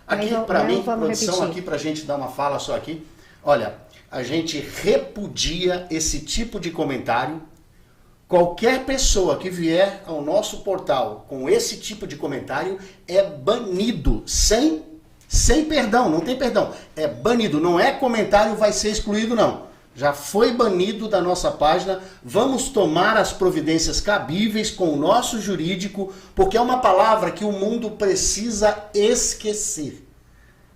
Aqui, para mim, produção, aqui para a gente dar uma fala só aqui. Olha, a gente repudia esse tipo de comentário. Qualquer pessoa que vier ao nosso portal com esse tipo de comentário é banido, sem perdão, não tem perdão. É banido, não é comentário vai ser excluído, não. Já foi banido da nossa página. Vamos tomar as providências cabíveis com o nosso jurídico, porque é uma palavra que o mundo precisa esquecer.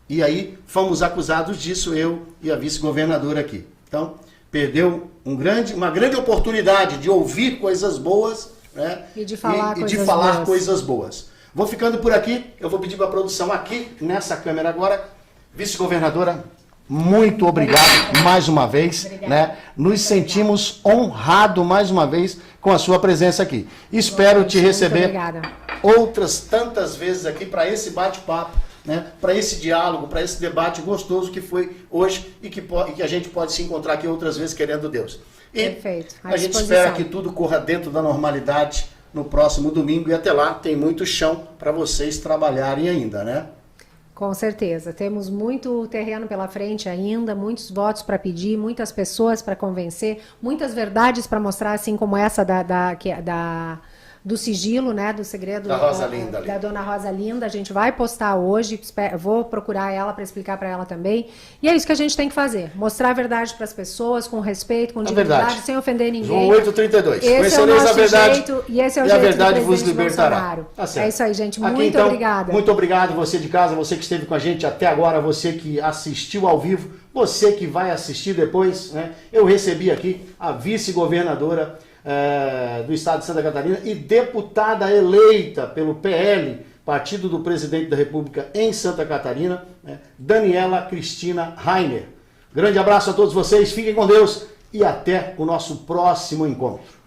E aí fomos acusados disso, eu e a vice-governadora aqui. Então, perdeu uma grande oportunidade de ouvir coisas boas, né? E de falar, coisas boas. Vou ficando por aqui. Eu vou pedir para a produção aqui, nessa câmera agora. Vice-governadora, muito obrigado mais uma vez. Né? Nos sentimos honrados mais uma vez com a sua presença aqui. Espero te receber outras tantas vezes aqui para esse bate-papo, né? Para esse diálogo, para esse debate gostoso que foi hoje e que a gente pode se encontrar aqui outras vezes, querendo Deus. E perfeito. A gente espera que tudo corra dentro da normalidade no próximo domingo e até lá tem muito chão para vocês trabalharem ainda, né? Com certeza. Temos muito terreno pela frente ainda, muitos votos para pedir, muitas pessoas para convencer, muitas verdades para mostrar, assim como essa do sigilo, né, do segredo da Rosa Linda, da dona Rosa Linda. A gente vai postar hoje, vou procurar ela para explicar para ela também. E é isso que a gente tem que fazer, mostrar a verdade para as pessoas, com respeito, com dignidade, sem ofender ninguém. João 8:32. Esse é o nosso jeito, e esse é o jeito a verdade do vos presidente libertará. Bolsonaro. Tá certo. É isso aí, gente. Aqui, Muito então, obrigada. Muito obrigado você de casa, você que esteve com a gente até agora, você que assistiu ao vivo, você que vai assistir depois, né? Eu recebi aqui a vice-governadora do estado de Santa Catarina e deputada eleita pelo PL, Partido do Presidente da República em Santa Catarina, né? Daniela Cristina Rainer. Grande abraço a todos vocês, fiquem com Deus e até o nosso próximo encontro.